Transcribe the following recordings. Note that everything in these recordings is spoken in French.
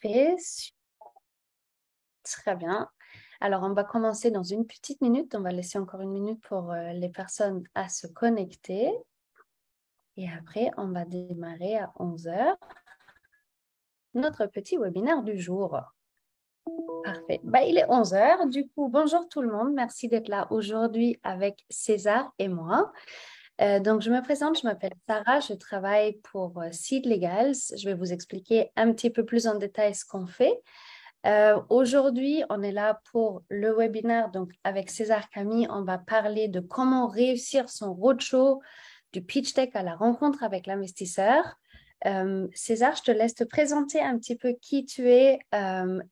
Parfait. Très bien. Alors, on va commencer dans une petite minute. On va laisser encore une minute pour les personnes à se connecter. Et après, on va démarrer à 11 heures notre petit webinaire du jour. Parfait. Il est 11 heures. Du coup, bonjour tout le monde. Merci d'être là aujourd'hui avec César et moi. Donc, je me présente, je m'appelle Sarah, je travaille pour Seed Legals. Je vais vous expliquer un petit peu plus en détail ce qu'on fait. Aujourd'hui, on est là pour le webinaire. Donc, avec César Camille, on va parler de comment réussir son roadshow du pitch deck à la rencontre avec l'investisseur. César, je te laisse te présenter un petit peu qui tu es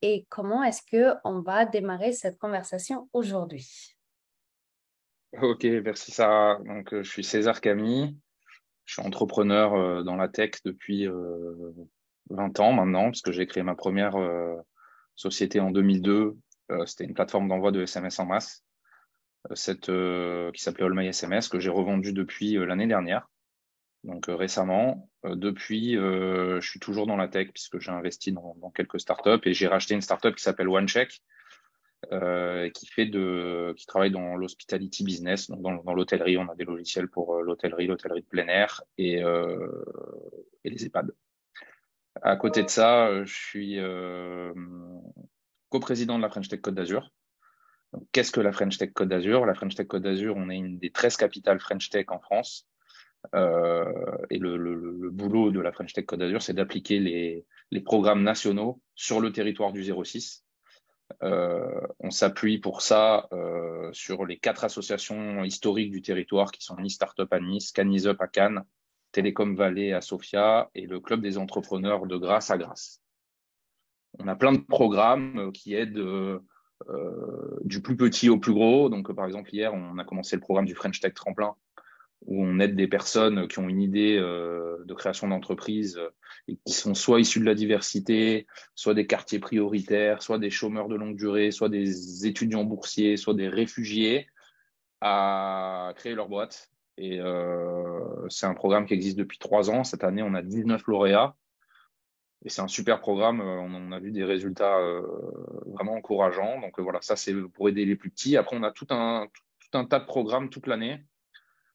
et comment est-ce qu'on va démarrer cette conversation aujourd'hui. Ok, merci Sarah. Donc, je suis César Camille. Je suis entrepreneur dans la tech depuis 20 ans maintenant, parce que j'ai créé ma première société en 2002. C'était une plateforme d'envoi de SMS en masse, qui s'appelait All My SMS, que j'ai revendue depuis l'année dernière, donc récemment. Depuis, je suis toujours dans la tech, puisque j'ai investi dans quelques startups et j'ai racheté une startup qui s'appelle OneCheck, qui travaille dans l'hospitality business, donc dans l'hôtellerie. On a des logiciels pour l'hôtellerie de plein air et les EHPAD. À côté de ça, je suis coprésident de la French Tech Côte d'Azur. Donc, qu'est-ce que la French Tech Côte d'Azur? La French Tech Côte d'Azur, on est une des 13 capitales French Tech en France. Et le boulot de la French Tech Côte d'Azur, c'est d'appliquer les programmes nationaux sur le territoire du 06. On s'appuie pour ça sur les 4 associations historiques du territoire qui sont Nice Startup à Nice, Caniseup à Cannes, Télécom Vallée à Sofia et le Club des entrepreneurs de Grasse à Grasse. On a plein de programmes qui aident du plus petit au plus gros. Donc, par exemple, hier, on a commencé le programme du French Tech Tremplin, où on aide des personnes qui ont une idée de création d'entreprise et qui sont soit issues de la diversité, soit des quartiers prioritaires, soit des chômeurs de longue durée, soit des étudiants boursiers, soit des réfugiés, à créer leur boîte. Et c'est un programme qui existe depuis 3 ans. Cette année, on a 19 lauréats. Et c'est un super programme. On a vu des résultats vraiment encourageants. Donc voilà, ça c'est pour aider les plus petits. Après, on a tout un tas de programmes toute l'année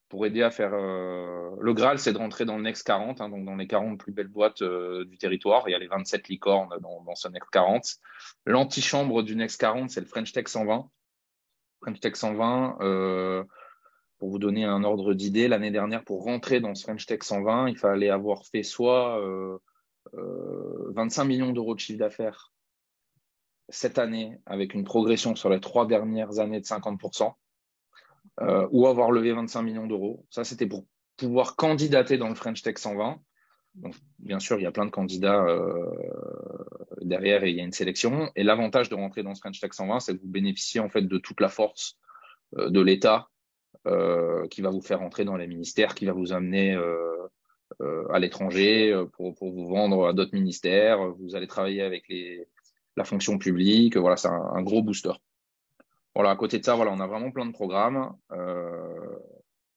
pour aider à faire. Le Graal, c'est de rentrer dans le Next 40, donc dans les 40 plus belles boîtes du territoire. Il y a les 27 licornes dans ce Next 40. L'antichambre du Next 40, c'est le French Tech 120. French Tech 120, pour vous donner un ordre d'idée, l'année dernière, pour rentrer dans ce French Tech 120, il fallait avoir fait soit 25 millions d'euros de chiffre d'affaires cette année, avec une progression sur les 3 dernières années de 50%, ou avoir levé 25 millions d'euros. Ça, c'était pour pouvoir candidater dans le French Tech 120. Donc, bien sûr, il y a plein de candidats derrière et il y a une sélection. Et l'avantage de rentrer dans ce French Tech 120, c'est que vous bénéficiez en fait de toute la force de l'État qui va vous faire entrer dans les ministères, qui va vous amener à l'étranger pour vous vendre à d'autres ministères. Vous allez travailler avec la fonction publique. Voilà, c'est un gros booster. Voilà, à côté de ça, voilà, on a vraiment plein de programmes.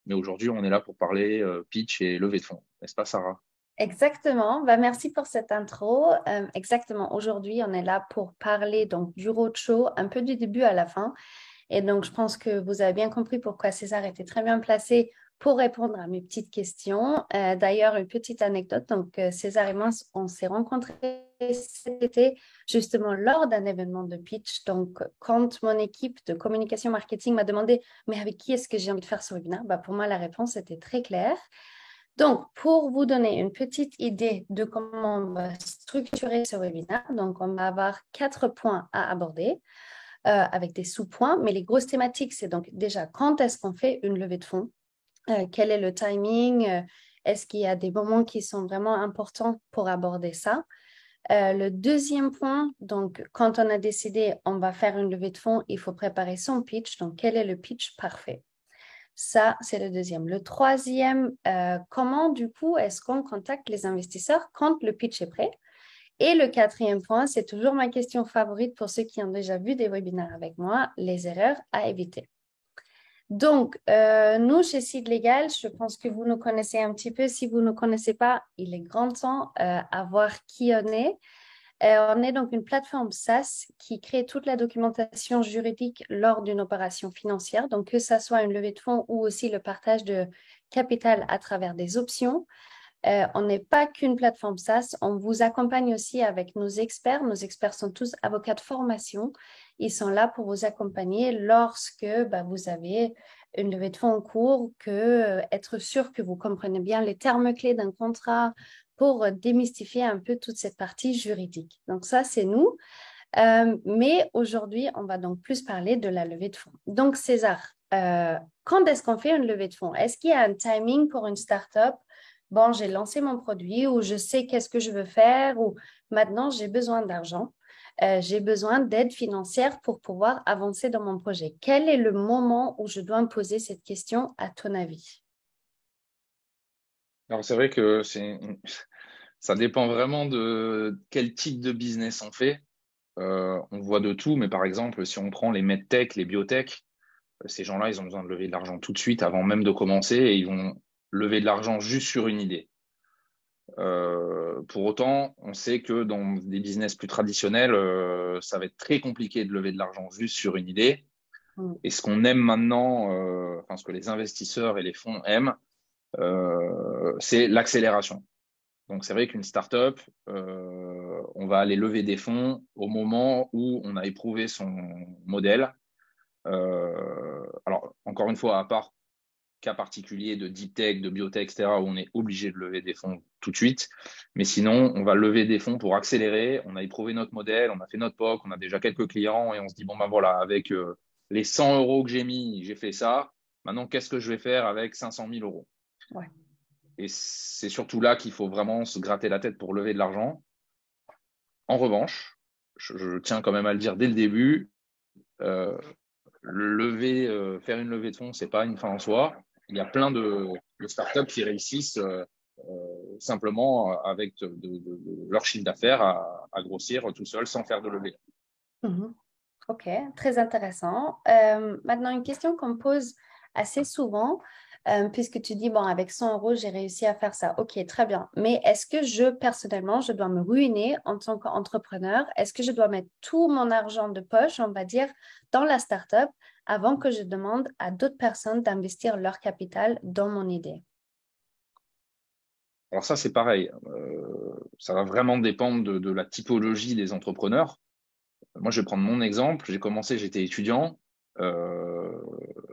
Mais aujourd'hui, on est là pour parler pitch et levée de fonds. N'est-ce pas, Sarah? Exactement. Merci pour cette intro. Exactement. Aujourd'hui, on est là pour parler donc du roadshow, un peu du début à la fin. Et donc, je pense que vous avez bien compris pourquoi César était très bien placé pour répondre à mes petites questions. D'ailleurs, une petite anecdote. Donc, César et moi, on s'est rencontrés cet été justement lors d'un événement de pitch. Donc, quand mon équipe de communication marketing m'a demandé, mais avec qui est-ce que j'ai envie de faire ce webinaire? Pour moi, la réponse était très claire. Donc, pour vous donner une petite idée de comment on va structurer ce webinaire, donc on va avoir 4 points à aborder avec des sous-points, mais les grosses thématiques, c'est donc déjà quand est-ce qu'on fait une levée de fonds, quel est le timing, est-ce qu'il y a des moments qui sont vraiment importants pour aborder ça. Le deuxième point, donc quand on a décidé on va faire une levée de fonds, il faut préparer son pitch, donc quel est le pitch parfait. Ça, c'est le deuxième. Le troisième, comment du coup est-ce qu'on contacte les investisseurs quand le pitch est prêt? Et le quatrième point, c'est toujours ma question favorite pour ceux qui ont déjà vu des webinaires avec moi, les erreurs à éviter. Donc, nous, chez Seed Legal, je pense que vous nous connaissez un petit peu. Si vous ne nous connaissez pas, il est grand temps à voir qui on est. On est donc une plateforme SaaS qui crée toute la documentation juridique lors d'une opération financière, donc que ça soit une levée de fonds ou aussi le partage de capital à travers des options. On n'est pas qu'une plateforme SaaS, on vous accompagne aussi avec nos experts. Nos experts sont tous avocats de formation. Ils sont là pour vous accompagner lorsque vous avez une levée de fonds en cours, être sûr que vous comprenez bien les termes clés d'un contrat pour démystifier un peu toute cette partie juridique. Donc ça, c'est nous. Mais aujourd'hui, on va donc plus parler de la levée de fonds. Donc César, quand est-ce qu'on fait une levée de fonds? Est-ce qu'il y a un timing pour une startup? Bon, j'ai lancé mon produit ou je sais qu'est-ce que je veux faire ou maintenant j'ai besoin d'argent. J'ai besoin d'aide financière pour pouvoir avancer dans mon projet. Quel est le moment où je dois me poser cette question à ton avis? Alors, c'est vrai que ça dépend vraiment de quel type de business on fait. On voit de tout, mais par exemple, si on prend les medtech, les biotech, ces gens-là, ils ont besoin de lever de l'argent tout de suite avant même de commencer et ils vont lever de l'argent juste sur une idée. Pour autant, on sait que dans des business plus traditionnels, ça va être très compliqué de lever de l'argent juste sur une idée. Mm. Et ce qu'on aime maintenant, enfin ce que les investisseurs et les fonds aiment, c'est l'accélération. Donc c'est vrai qu'une startup, on va aller lever des fonds au moment où on a éprouvé son modèle. Alors encore une fois, à part cas particulier de deep tech, de biotech, etc., où on est obligé de lever des fonds tout de suite. Mais sinon, on va lever des fonds pour accélérer. On a éprouvé notre modèle, on a fait notre POC, on a déjà quelques clients et on se dit, bon, ben voilà, avec les 100 euros que j'ai mis, j'ai fait ça. Maintenant, qu'est-ce que je vais faire avec 500 000 euros? Ouais. Et c'est surtout là qu'il faut vraiment se gratter la tête pour lever de l'argent. En revanche, je tiens quand même à le dire dès le début, euh, faire une levée de fonds, c'est pas une fin en soi. Il y a plein de startups qui réussissent simplement avec leur chiffre d'affaires à grossir tout seul sans faire de levée. Mhm. Ok, très intéressant. Maintenant, une question qu'on me pose assez souvent, puisque tu dis, bon, avec 100 euros, j'ai réussi à faire ça. Ok, très bien. Mais est-ce que personnellement, je dois me ruiner en tant qu'entrepreneur? Est-ce que je dois mettre tout mon argent de poche, on va dire, dans la startup avant que je demande à d'autres personnes d'investir leur capital dans mon idée? Alors ça, c'est pareil. Ça va vraiment dépendre de la typologie des entrepreneurs. Moi, je vais prendre mon exemple. J'ai commencé, j'étais étudiant. Euh,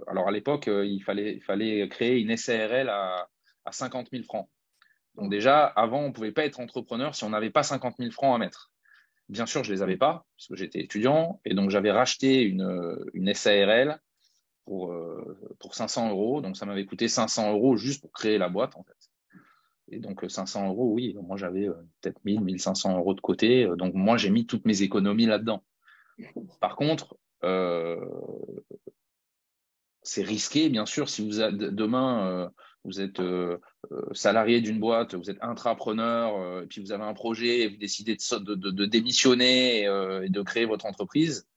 alors à l'époque, il fallait créer une SARL à 50 000 francs. Donc déjà, avant, on ne pouvait pas être entrepreneur si on n'avait pas 50 000 francs à mettre. Bien sûr, je ne les avais pas, parce que j'étais étudiant, et donc j'avais racheté une SARL pour 500 euros. Donc ça m'avait coûté 500 euros juste pour créer la boîte, en fait. Et donc 500 euros, oui, moi j'avais peut-être 1500 euros de côté. Donc moi, j'ai mis toutes mes économies là-dedans. Par contre, c'est risqué, bien sûr, si demain, vous êtes salarié d'une boîte, vous êtes intrapreneur, et puis vous avez un projet et vous décidez de démissionner et de créer votre entreprise,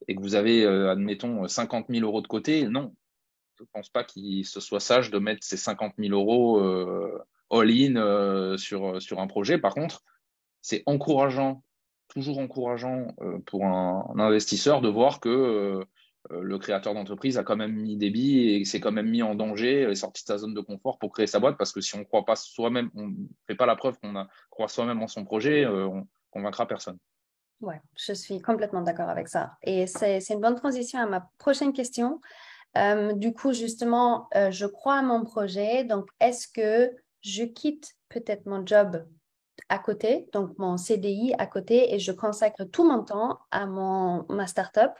et que vous avez, admettons, 50 000 euros de côté, non, je ne pense pas qu'il se soit sage de mettre ces 50 000 euros all-in sur un projet. Par contre, c'est encourageant, toujours encourageant pour un investisseur de voir que le créateur d'entreprise a quand même mis des billes et s'est quand même mis en danger, est sorti de sa zone de confort pour créer sa boîte, parce que si on ne croit pas soi-même, on ne fait pas la preuve croit soi-même en son projet, on convaincra personne. Ouais, je suis complètement d'accord avec ça. Et c'est une bonne transition à ma prochaine question. Du coup, justement, je crois à mon projet. Donc, est-ce que je quitte peut-être mon job à côté, donc mon CDI à côté, et je consacre tout mon temps à ma startup?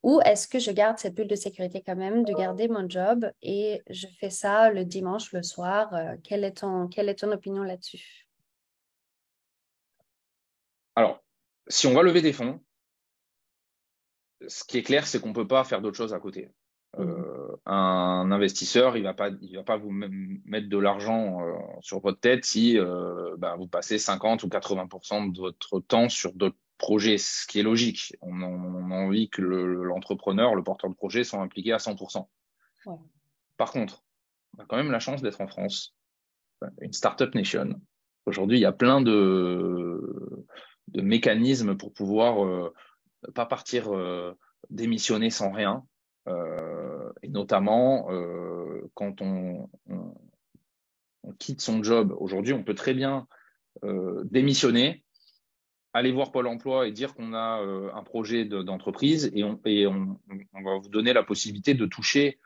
Ou est-ce que je garde cette bulle de sécurité quand même, de garder mon job et je fais ça le dimanche, le soir? Quelle est ton opinion là-dessus? Alors, si on va lever des fonds, ce qui est clair, c'est qu'on ne peut pas faire d'autre chose à côté. Mhm. Un investisseur, il va pas vous mettre de l'argent sur votre tête si vous passez 50 ou 80% de votre temps sur d'autres projets, ce qui est logique. On a envie que l'entrepreneur, le porteur de projet, soit impliqué à 100%. Ouais. Par contre, on a quand même la chance d'être en France, une startup nation. Aujourd'hui, il y a plein de mécanismes pour pouvoir pas partir démissionner sans rien. Et notamment, quand on quitte son job, aujourd'hui, on peut très bien démissionner, aller voir Pôle emploi et dire qu'on a un projet d'entreprise et on va vous donner la possibilité de toucher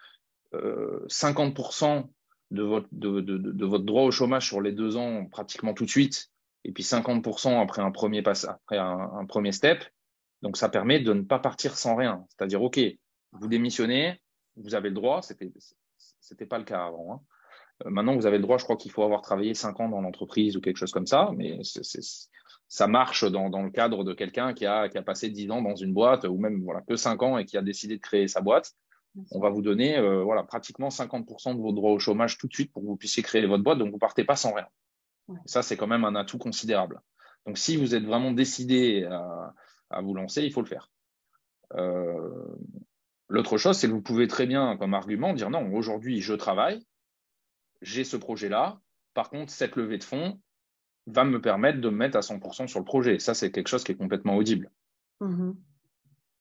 50% de votre droit au chômage sur les 2 ans pratiquement tout de suite, et puis 50% après un premier step. Donc, ça permet de ne pas partir sans rien. C'est-à-dire, OK, vous démissionnez, vous avez le droit, c'était pas le cas avant, hein. Maintenant, vous avez le droit, je crois qu'il faut avoir travaillé 5 ans dans l'entreprise ou quelque chose comme ça, mais ça marche dans le cadre de quelqu'un qui a passé 10 ans dans une boîte, ou même voilà, que 5 ans et qui a décidé de créer sa boîte. On va vous donner voilà, pratiquement 50% de vos droits au chômage tout de suite pour que vous puissiez créer votre boîte, donc vous ne partez pas sans rien. Ouais. Ça, c'est quand même un atout considérable. Donc, si vous êtes vraiment décidé à vous lancer, il faut le faire. L'autre chose, c'est que vous pouvez très bien, comme argument, dire non, aujourd'hui, je travaille, j'ai ce projet-là. Par contre, cette levée de fonds va me permettre de me mettre à 100% sur le projet. Ça, c'est quelque chose qui est complètement audible. Mhm.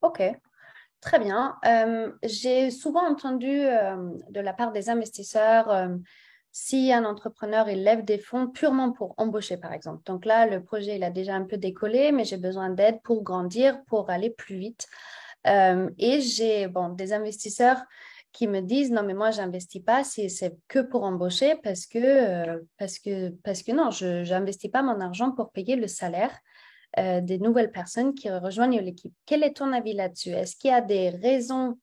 OK, très bien. J'ai souvent entendu de la part des investisseurs, si un entrepreneur il lève des fonds purement pour embaucher, par exemple. Donc là, le projet il a déjà un peu décollé, mais j'ai besoin d'aide pour grandir, pour aller plus vite. Et j'ai des investisseurs qui me disent non, mais moi, j'investis pas si c'est que pour embaucher parce que non, je n'investis pas mon argent pour payer le salaire des nouvelles personnes qui rejoignent l'équipe. Quel est ton avis là-dessus? Est-ce qu'il y a des raisons,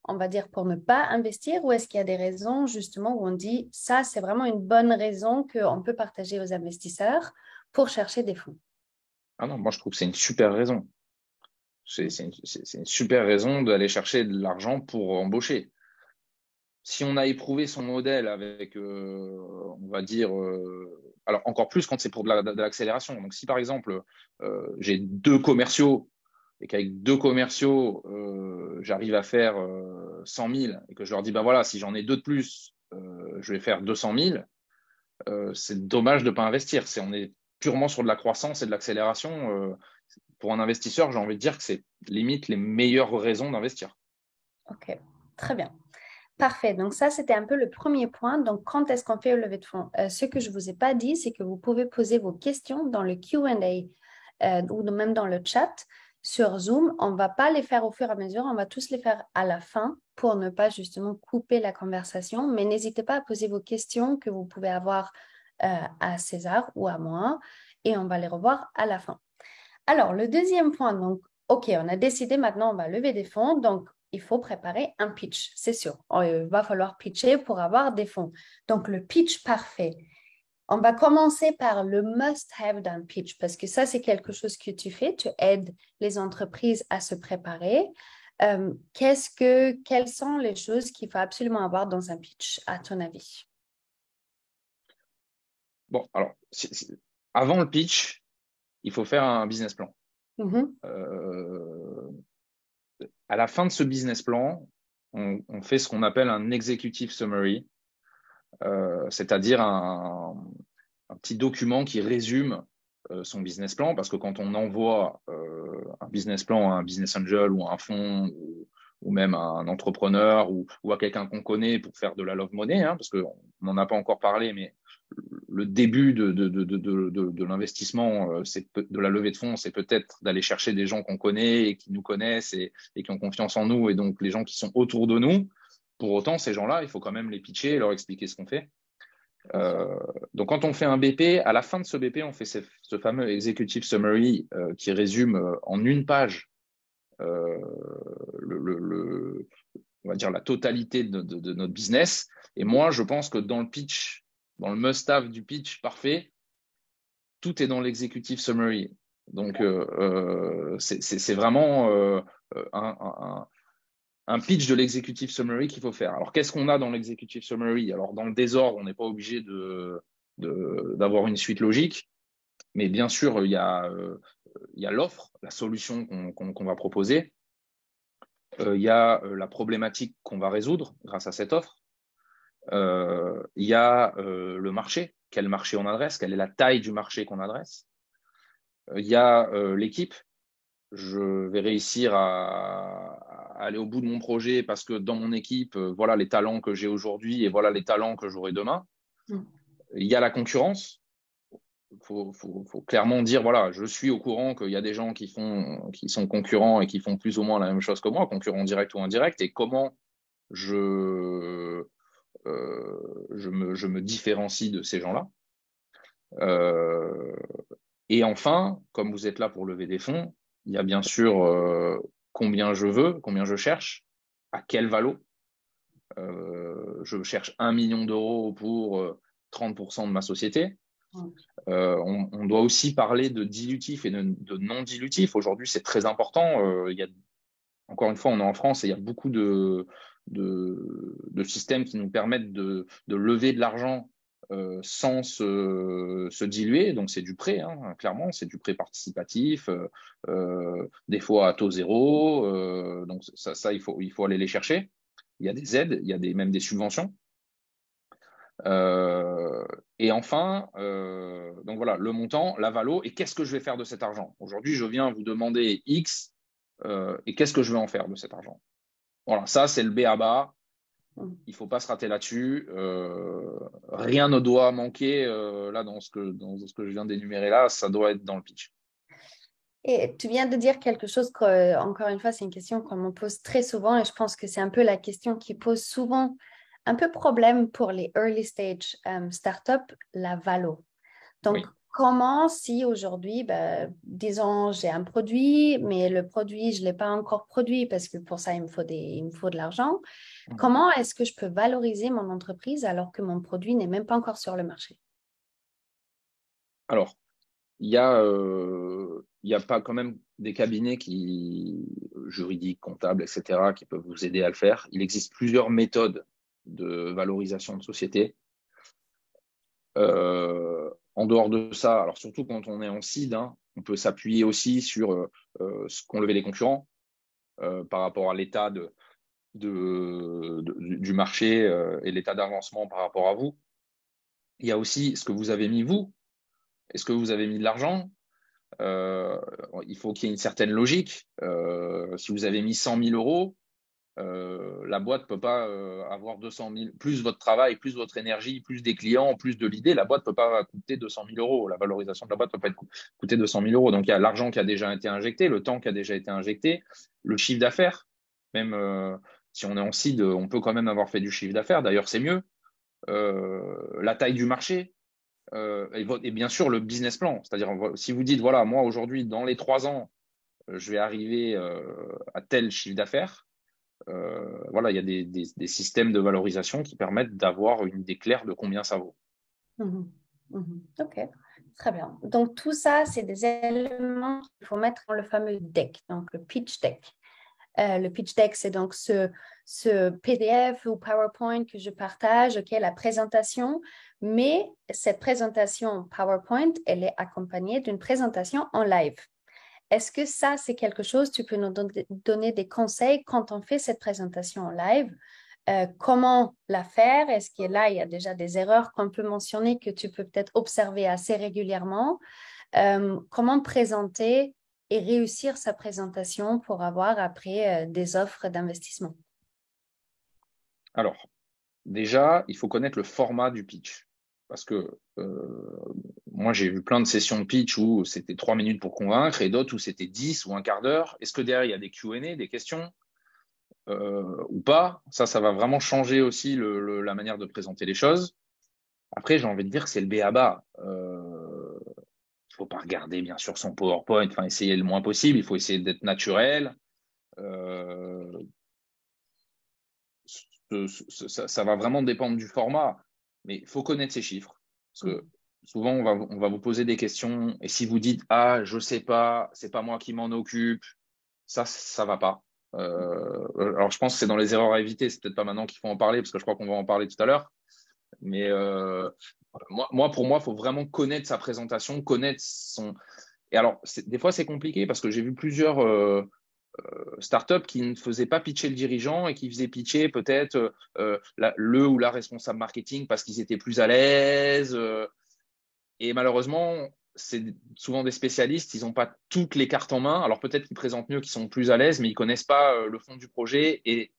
on va dire, pour ne pas investir ou est-ce qu'il y a des raisons justement où on dit ça, c'est vraiment une bonne raison qu'on peut partager aux investisseurs pour chercher des fonds? Ah non, moi, je trouve que c'est une super raison. C'est une super raison d'aller chercher de l'argent pour embaucher. Si on a éprouvé son modèle avec, on va dire, alors encore plus quand c'est pour de l'accélération. Donc, si par exemple, j'ai 2 commerciaux et qu'avec 2 commerciaux, j'arrive à faire 100 000 et que je leur dis, ben voilà, si j'en ai 2 de plus, je vais faire 200 000, c'est dommage de ne pas investir. On est purement sur de la croissance et de l'accélération. Pour un investisseur, j'ai envie de dire que c'est limite les meilleures raisons d'investir. Ok, très bien. Parfait. Donc ça, c'était un peu le premier point. Donc, quand est-ce qu'on fait le levée de fonds? Ce que je ne vous ai pas dit, c'est que vous pouvez poser vos questions dans le Q&A ou même dans le chat sur Zoom. On ne va pas les faire au fur et à mesure. On va tous les faire à la fin pour ne pas justement couper la conversation. Mais n'hésitez pas à poser vos questions que vous pouvez avoir à César ou à moi et on va les revoir à la fin. Alors, le deuxième point, donc, OK, on a décidé maintenant, on va lever des fonds. Donc, il faut préparer un pitch, c'est sûr. Il va falloir pitcher pour avoir des fonds. Donc, le pitch parfait. On va commencer par le must-have d'un pitch parce que ça, c'est quelque chose que tu fais. Tu aides les entreprises à se préparer. Quelles sont les choses qu'il faut absolument avoir dans un pitch, à ton avis? Bon, alors, avant le pitch, il faut faire un business plan. Mhm. À la fin de ce business plan, on fait ce qu'on appelle un executive summary, c'est-à-dire un petit document qui résume son business plan, parce que quand on envoie un business plan à un business angel ou à un fonds ou même à un entrepreneur ou à quelqu'un qu'on connaît pour faire de la love money, hein, parce qu'on n'en a pas encore parlé, mais le début de l'investissement, de la levée de fonds, c'est peut-être d'aller chercher des gens qu'on connaît et qui nous connaissent et qui ont confiance en nous, et donc les gens qui sont autour de nous. Pour autant, ces gens-là, il faut quand même les pitcher et leur expliquer ce qu'on fait. Donc, quand on fait un BP, à la fin de ce BP, on fait ce fameux executive summary qui résume en une page on va dire la totalité de notre business. Et moi, je pense que dans le pitch, dans le must-have du pitch parfait, tout est dans l'executive summary. Donc, c'est vraiment un pitch de l'executive summary qu'il faut faire. Alors, qu'est-ce qu'on a dans l'executive summary? Alors, dans le désordre, on n'est pas obligé d'avoir une suite logique, mais bien sûr, il y a l'offre, la solution qu'on va proposer. Il y a la problématique qu'on va résoudre grâce à cette offre. Il y a le marché, quel marché on adresse, quelle est la taille du marché qu'on adresse. Il y a l'équipe. Je vais réussir à aller au bout de mon projet parce que dans mon équipe, voilà les talents que j'ai aujourd'hui et voilà les talents que j'aurai demain. Mm. Il y a la concurrence. Faut clairement dire, voilà, je suis au courant qu'il y a des gens qui sont concurrents et qui font plus ou moins la même chose que moi, concurrents directs ou indirects, et comment je, je me différencie de ces gens-là. Euh, et enfin, comme vous êtes là pour lever des fonds, il y a bien sûr combien je veux, combien je cherche, à quel valo. Je cherche 1 million d'euros pour 30% de ma société. Mm. On doit aussi parler de dilutif et de non dilutif. Aujourd'hui, c'est très important. Encore une fois, on est en France et il y a beaucoup de systèmes qui nous permettent de lever de l'argent sans se diluer. Donc, c'est du prêt, hein, clairement, c'est du prêt participatif, des fois à taux zéro. Donc, ça il faut aller les chercher. Il y a des aides, il y a même des subventions. Euh, et enfin, donc voilà, le montant, la valo, et qu'est-ce que je vais faire de cet argent? Aujourd'hui, je viens vous demander X, et qu'est-ce que je vais en faire de cet argent? Voilà, ça, c'est le B à bas. Mm. Il ne faut pas se rater là-dessus. Rien ne doit manquer là dans dans ce que je viens d'énumérer là, ça doit être dans le pitch. Et tu viens de dire quelque chose que, encore une fois, c'est une question qu'on me pose très souvent et je pense que c'est un peu la question qui pose souvent un peu problème pour les early stage startups, la valo. Donc, Oui. comment si aujourd'hui, ben, disons, j'ai un produit, mais le produit, je ne l'ai pas encore produit parce que pour ça, il me faut de l'argent. Mhm. Comment est-ce que je peux valoriser mon entreprise alors que mon produit n'est même pas encore sur le marché? Alors, il y a pas quand même des cabinets juridiques, comptables, etc., qui peuvent vous aider à le faire. Il existe plusieurs méthodes de valorisation de société. En dehors de ça, alors surtout quand on est en seed, hein, on peut s'appuyer aussi sur ce qu'ont levé les concurrents par rapport à l'état du marché et l'état d'avancement par rapport à vous. Il y a aussi ce que vous avez mis vous. Est-ce que vous avez mis de l'argent? Euh, il faut qu'il y ait une certaine logique. Si vous avez mis 100 000 euros, la boîte ne peut pas avoir 200 000, plus votre travail, plus votre énergie, plus des clients, plus de l'idée, la boîte ne peut pas coûter 200 000 euros. La valorisation de la boîte ne peut pas coûter 200 000 euros. Donc il y a l'argent qui a déjà été injecté, le temps qui a déjà été injecté, le chiffre d'affaires. Même si on est en seed, on peut quand même avoir fait du chiffre d'affaires. D'ailleurs, c'est mieux. La taille du marché. Et bien sûr, le business plan. C'est-à-dire, si vous dites, voilà, moi aujourd'hui, dans les 3 ans, je vais arriver à tel chiffre d'affaires. Voilà, il y a des systèmes de valorisation qui permettent d'avoir une idée claire de combien ça vaut. Mhm. Mhm. OK, très bien. Donc, tout ça, c'est des éléments qu'il faut mettre dans le fameux deck, donc le pitch deck. Le pitch deck, c'est donc ce PDF ou PowerPoint que je partage, OK, la présentation, mais cette présentation PowerPoint, elle est accompagnée d'une présentation en live. Est-ce que ça, c'est quelque chose, tu peux nous donner des conseils quand on fait cette présentation en live? Comment la faire? Est-ce que là, il y a déjà des erreurs qu'on peut mentionner que tu peux peut-être observer assez régulièrement? Comment présenter et réussir sa présentation pour avoir après des offres d'investissement? Alors, déjà, il faut connaître le format du pitch. Parce que moi, j'ai vu plein de sessions de pitch où c'était 3 minutes pour convaincre et d'autres où c'était 10 ou un quart d'heure. Est-ce que derrière, il y a des Q&A, des questions ou pas? Ça va vraiment changer aussi la manière de présenter les choses. Après, j'ai envie de dire que c'est le b.a.-ba. Il faut pas regarder, bien sûr, son PowerPoint, enfin, essayer le moins possible. Il faut essayer d'être naturel. Euh, ça va vraiment dépendre du format, mais il faut connaître ces chiffres. Parce que souvent, on va vous poser des questions, et si vous dites, ah, je sais pas, c'est pas moi qui m'en occupe, ça va pas. Alors, je pense que c'est dans les erreurs à éviter. C'est peut-être pas maintenant qu'il faut en parler, parce que je crois qu'on va en parler tout à l'heure. Mais pour moi, il faut vraiment connaître sa présentation, connaître son. Et alors, des fois, c'est compliqué parce que j'ai vu plusieurs startups qui ne faisaient pas pitcher le dirigeant et qui faisaient pitcher peut-être le ou la responsable marketing parce qu'ils étaient plus à l'aise. Et malheureusement, c'est souvent des spécialistes, ils n'ont pas toutes les cartes en main. Alors peut-être qu'ils présentent mieux, qu'ils sont plus à l'aise, mais ils ne connaissent pas le fond du projet et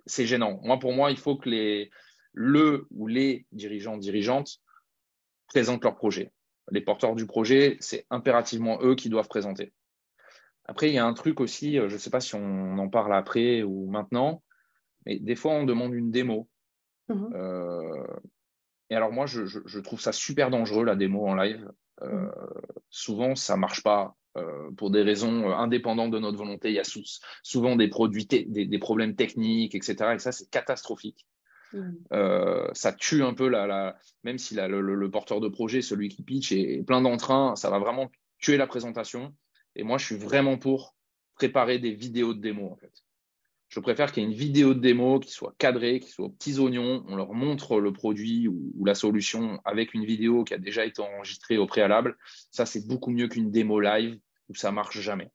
c'est gênant. Pour moi, il faut que le ou les dirigeants, dirigeantes présentent leur projet. Les porteurs du projet, c'est impérativement eux qui doivent présenter. Après, il y a un truc aussi, je ne sais pas si on en parle après ou maintenant, mais des fois, on demande une démo. Mhm. Euh, et alors moi, je trouve ça super dangereux, la démo en live. Euh, Mhm. souvent, ça marche pas pour des raisons indépendantes de notre volonté. Il y a souvent des produits, des problèmes techniques, etc. Et ça, c'est catastrophique. Mhm. Ça tue un peu même si le porteur de projet, celui qui pitch, est plein d'entrain, ça va vraiment tuer la présentation. Et moi, je suis vraiment pour préparer des vidéos de démo, en fait. Je préfère qu'il y ait une vidéo de démo qui soit cadrée, qui soit aux petits oignons. On leur montre le produit ou la solution avec une vidéo qui a déjà été enregistrée au préalable. Ça, c'est beaucoup mieux qu'une démo live où ça marche jamais.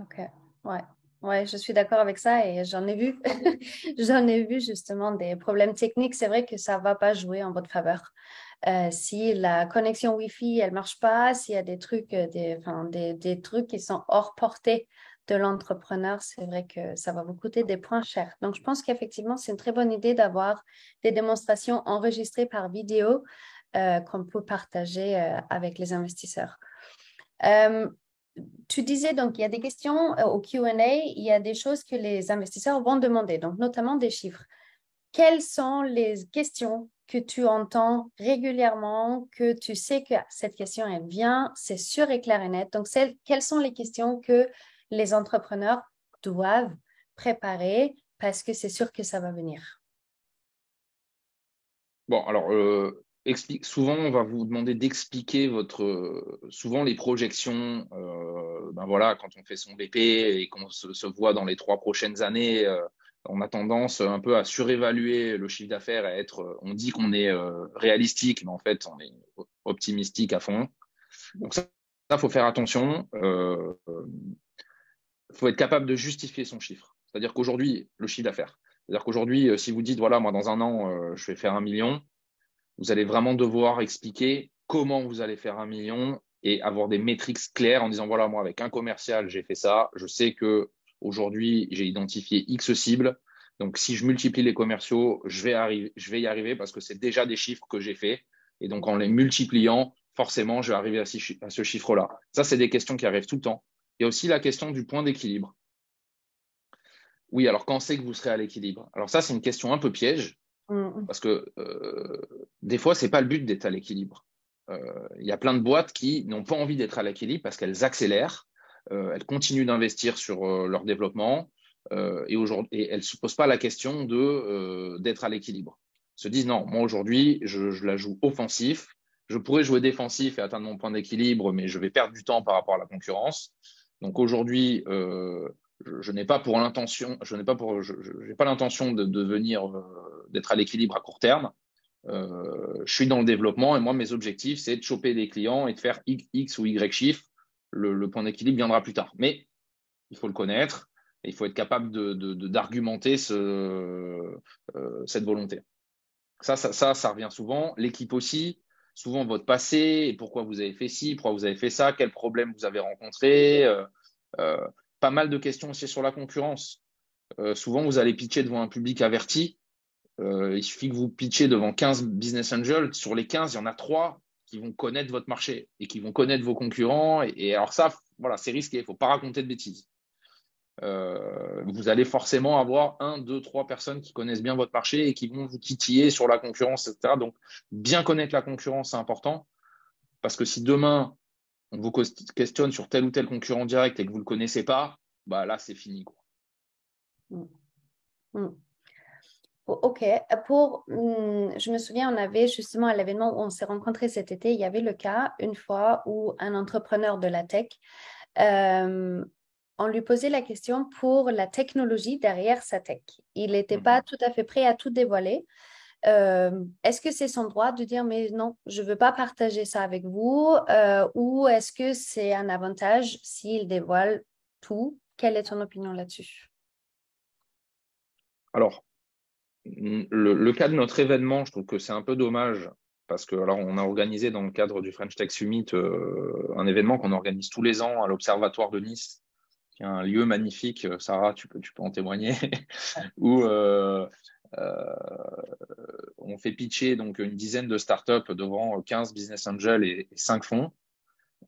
Ok, ouais. Ouais, je suis d'accord avec ça et j'en ai vu. J'en ai vu justement des problèmes techniques. C'est vrai que ça va pas jouer en votre faveur. Si la connexion Wi-Fi, elle marche pas, s'il y a des trucs, enfin, des trucs qui sont hors portée de l'entrepreneur, c'est vrai que ça va vous coûter des points chers. Donc, je pense qu'effectivement, c'est une très bonne idée d'avoir des démonstrations enregistrées par vidéo qu'on peut partager avec les investisseurs. Euh, Tu disais donc il y a des questions au Q&A, il y a des choses que les investisseurs vont demander, donc notamment des chiffres. Quelles sont les questions que tu entends régulièrement, que tu sais que cette question, elle vient, c'est sûr et clair et net. Donc, quelles sont les questions que les entrepreneurs doivent préparer parce que c'est sûr que ça va venir? Bon, alors, souvent, on va vous demander d'expliquer souvent les projections. Ben voilà, quand on fait son BP et qu'on se voit dans les 3 prochaines années, on a tendance un peu à surévaluer le chiffre d'affaires, on dit qu'on est réalistique, mais en fait, on est optimistique à fond. Donc ça, faut faire attention. Faut être capable de justifier son chiffre. C'est-à-dire qu'aujourd'hui, le chiffre d'affaires. C'est-à-dire qu'aujourd'hui, si vous dites, voilà, moi, dans un an, je vais faire 1 million, vous allez vraiment devoir expliquer comment vous allez faire 1 million et avoir des métriques claires en disant, voilà, moi, avec un commercial, j'ai fait ça. Je sais que aujourd'hui, j'ai identifié X cibles. Donc, si je multiplie les commerciaux, je vais y arriver parce que c'est déjà des chiffres que j'ai faits. Et donc, en les multipliant, forcément, je vais arriver à ce chiffre-là. Ça, c'est des questions qui arrivent tout le temps. Il y a aussi la question du point d'équilibre. Oui, alors quand c'est que vous serez à l'équilibre? Alors ça, c'est une question un peu piège Mm, parce que des fois, c'est pas le but d'être à l'équilibre. Il y a plein de boîtes qui n'ont pas envie d'être à l'équilibre parce qu'elles accélèrent, elles continuent d'investir sur leur développement et elles ne se posent pas la question d'être à l'équilibre. Se disent non, moi aujourd'hui, je la joue offensif. Je pourrais jouer défensif et atteindre mon point d'équilibre, mais je vais perdre du temps par rapport à la concurrence. Donc aujourd'hui, je n'ai pas pour l'intention, j'ai pas l'intention de devenir, d'être à l'équilibre à court terme. Je suis dans le développement et moi, mes objectifs, c'est de choper des clients et de faire X ou Y chiffres. Le point d'équilibre viendra plus tard. Mais il faut le connaître et il faut être capable d'argumenter cette volonté. Ça revient souvent. L'équipe aussi, souvent votre passé et pourquoi vous avez fait ci, pourquoi vous avez fait ça, quels problèmes vous avez rencontrés. Euh, Pas mal de questions aussi sur la concurrence. Souvent, vous allez pitcher devant un public averti. Il suffit que vous pitchiez devant 15 business angels. Sur les 15, il y en a 3 qui vont connaître votre marché et qui vont connaître vos concurrents. Et alors ça, voilà, c'est risqué. Il ne faut pas raconter de bêtises. Vous allez forcément avoir 1, 2, 3 personnes qui connaissent bien votre marché et qui vont vous titiller sur la concurrence, etc. Donc, bien connaître la concurrence, c'est important. Parce que si demain, on vous questionne sur tel ou tel concurrent direct et que vous ne le connaissez pas, bah là, c'est fini, quoi. mm, mm. Ok, je me souviens, on avait justement à l'événement où on s'est rencontrés cet été, il y avait le cas une fois où un entrepreneur de la tech, euh, on lui posait la question pour la technologie derrière sa tech. Il n'était pas Mhm. tout à fait prêt à tout dévoiler. Est-ce que c'est son droit de dire, mais non, je ne veux pas partager ça avec vous, ou est-ce que c'est un avantage s'il dévoile tout? Quelle est ton opinion là-dessus? Alors, le cas de notre événement, je trouve que c'est un peu dommage parce que alors on a organisé dans le cadre du French Tech Summit un événement qu'on organise tous les ans à l'Observatoire de Nice, qui est un lieu magnifique. Sarah, tu peux en témoigner, où euh, on fait pitcher donc une dizaine de startups devant 15 business angels et 5 fonds.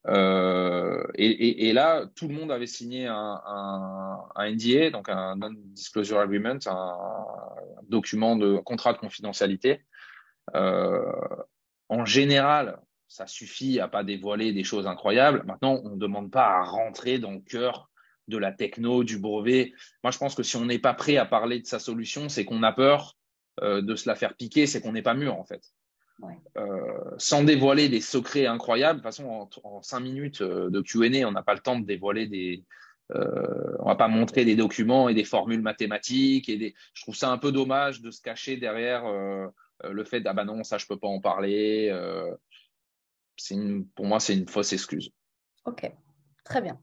Et là, tout le monde avait signé un NDA, donc un Non-Disclosure Agreement, un document de contrat de confidentialité. Euh, En général, ça suffit à pas dévoiler des choses incroyables. Maintenant, on ne demande pas à rentrer dans le cœur de la techno, du brevet. Moi, je pense que si on n'est pas prêt à parler de sa solution, c'est qu'on a peur de se la faire piquer, c'est qu'on n'est pas mûr en fait. Ouais. Sans dévoiler des secrets incroyables. De toute façon, en 5 minutes de Q&A, on n'a pas le temps de dévoiler on va pas montrer des documents et des formules mathématiques Je trouve ça un peu dommage de se cacher derrière le fait ah bah non, ça je peux pas en parler. Pour moi, c'est une fausse excuse. Ok, très bien.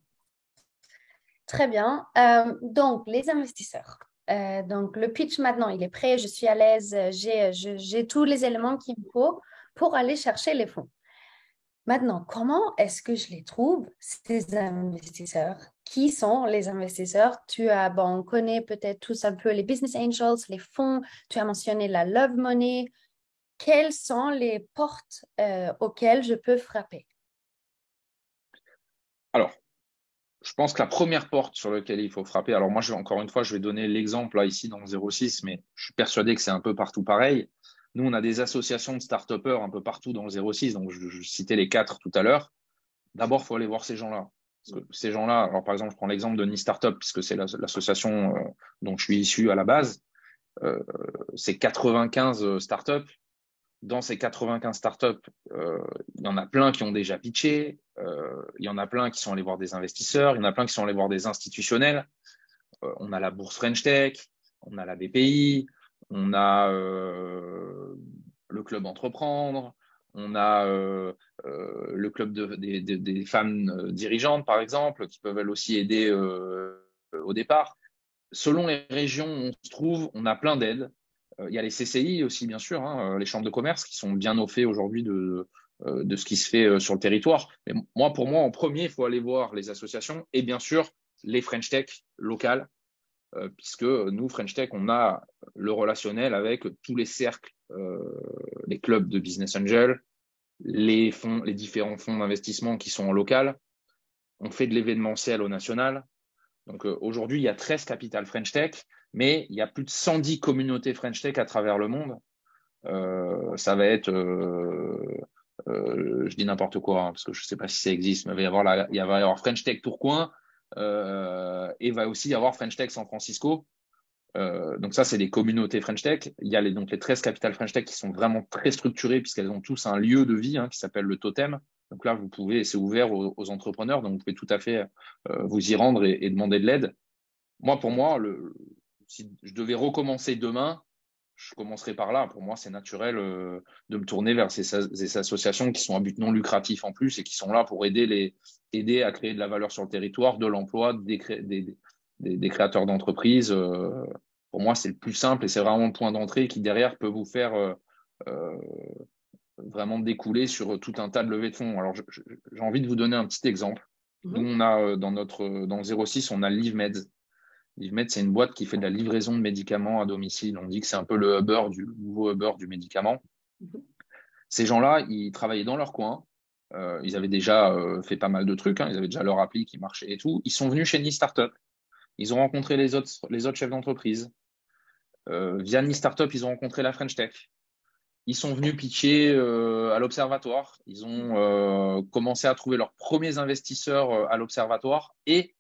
Très bien. Donc, les investisseurs. Donc, le pitch maintenant, il est prêt, je suis à l'aise, j'ai tous les éléments qu'il me faut pour aller chercher les fonds. Maintenant, comment est-ce que je les trouve, ces investisseurs? Qui sont les investisseurs? On connaît peut-être tous un peu les business angels, les fonds, tu as mentionné la love money. Quelles sont les portes auxquelles je peux frapper? Alors, je pense que la première porte sur laquelle il faut frapper, alors moi, encore une fois, je vais donner l'exemple là ici dans le 06, mais je suis persuadé que c'est un peu partout pareil. Nous, on a des associations de start-upers un peu partout dans le 06, donc je citais les 4 tout à l'heure. D'abord, il faut aller voir ces gens-là. Parce que ces gens-là, alors par exemple, je prends l'exemple de Ni Startup, puisque c'est l'association dont je suis issu à la base. C'est 95 startups. Dans ces 95 startups, il y en a plein qui ont déjà pitché, il y en a plein qui sont allés voir des investisseurs, il y en a plein qui sont allés voir des institutionnels. On a la bourse French Tech, on a la BPI, on a le club Entreprendre, on a le club des femmes dirigeantes, par exemple, qui peuvent elles aussi aider au départ. Selon les régions où on se trouve, on a plein d'aides. Il y a les CCI aussi, bien sûr, hein, les chambres de commerce qui sont bien au fait aujourd'hui de ce qui se fait sur le territoire. Mais pour moi, en premier, il faut aller voir les associations et bien sûr les French Tech locales, puisque nous, French Tech, on a le relationnel avec tous les cercles, les clubs de business angel, les différents fonds d'investissement qui sont en local. On fait de l'événementiel au national. Donc aujourd'hui, il y a 13 capitales French Tech, mais il y a plus de 110 communautés French Tech à travers le monde. Ça va être, je dis n'importe quoi, hein, parce que je ne sais pas si ça existe, mais il va y avoir French Tech Tourcoing, et il va aussi y avoir French Tech San Francisco. Donc ça, c'est des communautés French Tech. Il y a donc les 13 capitales French Tech qui sont vraiment très structurées puisqu'elles ont tous un lieu de vie qui s'appelle le Totem. Donc là, c'est ouvert aux entrepreneurs, donc vous pouvez tout à fait vous y rendre et demander de l'aide. Pour moi, si je devais recommencer demain, je commencerai par là. Pour moi, c'est naturel de me tourner vers ces associations qui sont à but non lucratif en plus et qui sont là pour aider à créer de la valeur sur le territoire, de l'emploi, des créateurs d'entreprises. Pour moi, c'est le plus simple et c'est vraiment le point d'entrée qui, derrière, peut vous faire euh, vraiment découler sur tout un tas de levées de fonds. Alors, j'ai envie de vous donner un petit exemple. Nous, on a dans le 06, on a LiveMed. LiveMed, c'est une boîte qui fait de la livraison de médicaments à domicile. On dit que c'est un peu le nouveau Uber du médicament. Ces gens-là, ils travaillaient dans leur coin. Ils avaient déjà fait pas mal de trucs. Ils avaient déjà leur appli qui marchait et tout. Ils sont venus chez Ni Startup. Ils ont rencontré les autres chefs d'entreprise. Via Ni Startup, ils ont rencontré la French Tech. Ils sont venus pitcher à l'Observatoire. Ils ont commencé à trouver leurs premiers investisseurs à l'Observatoire. Et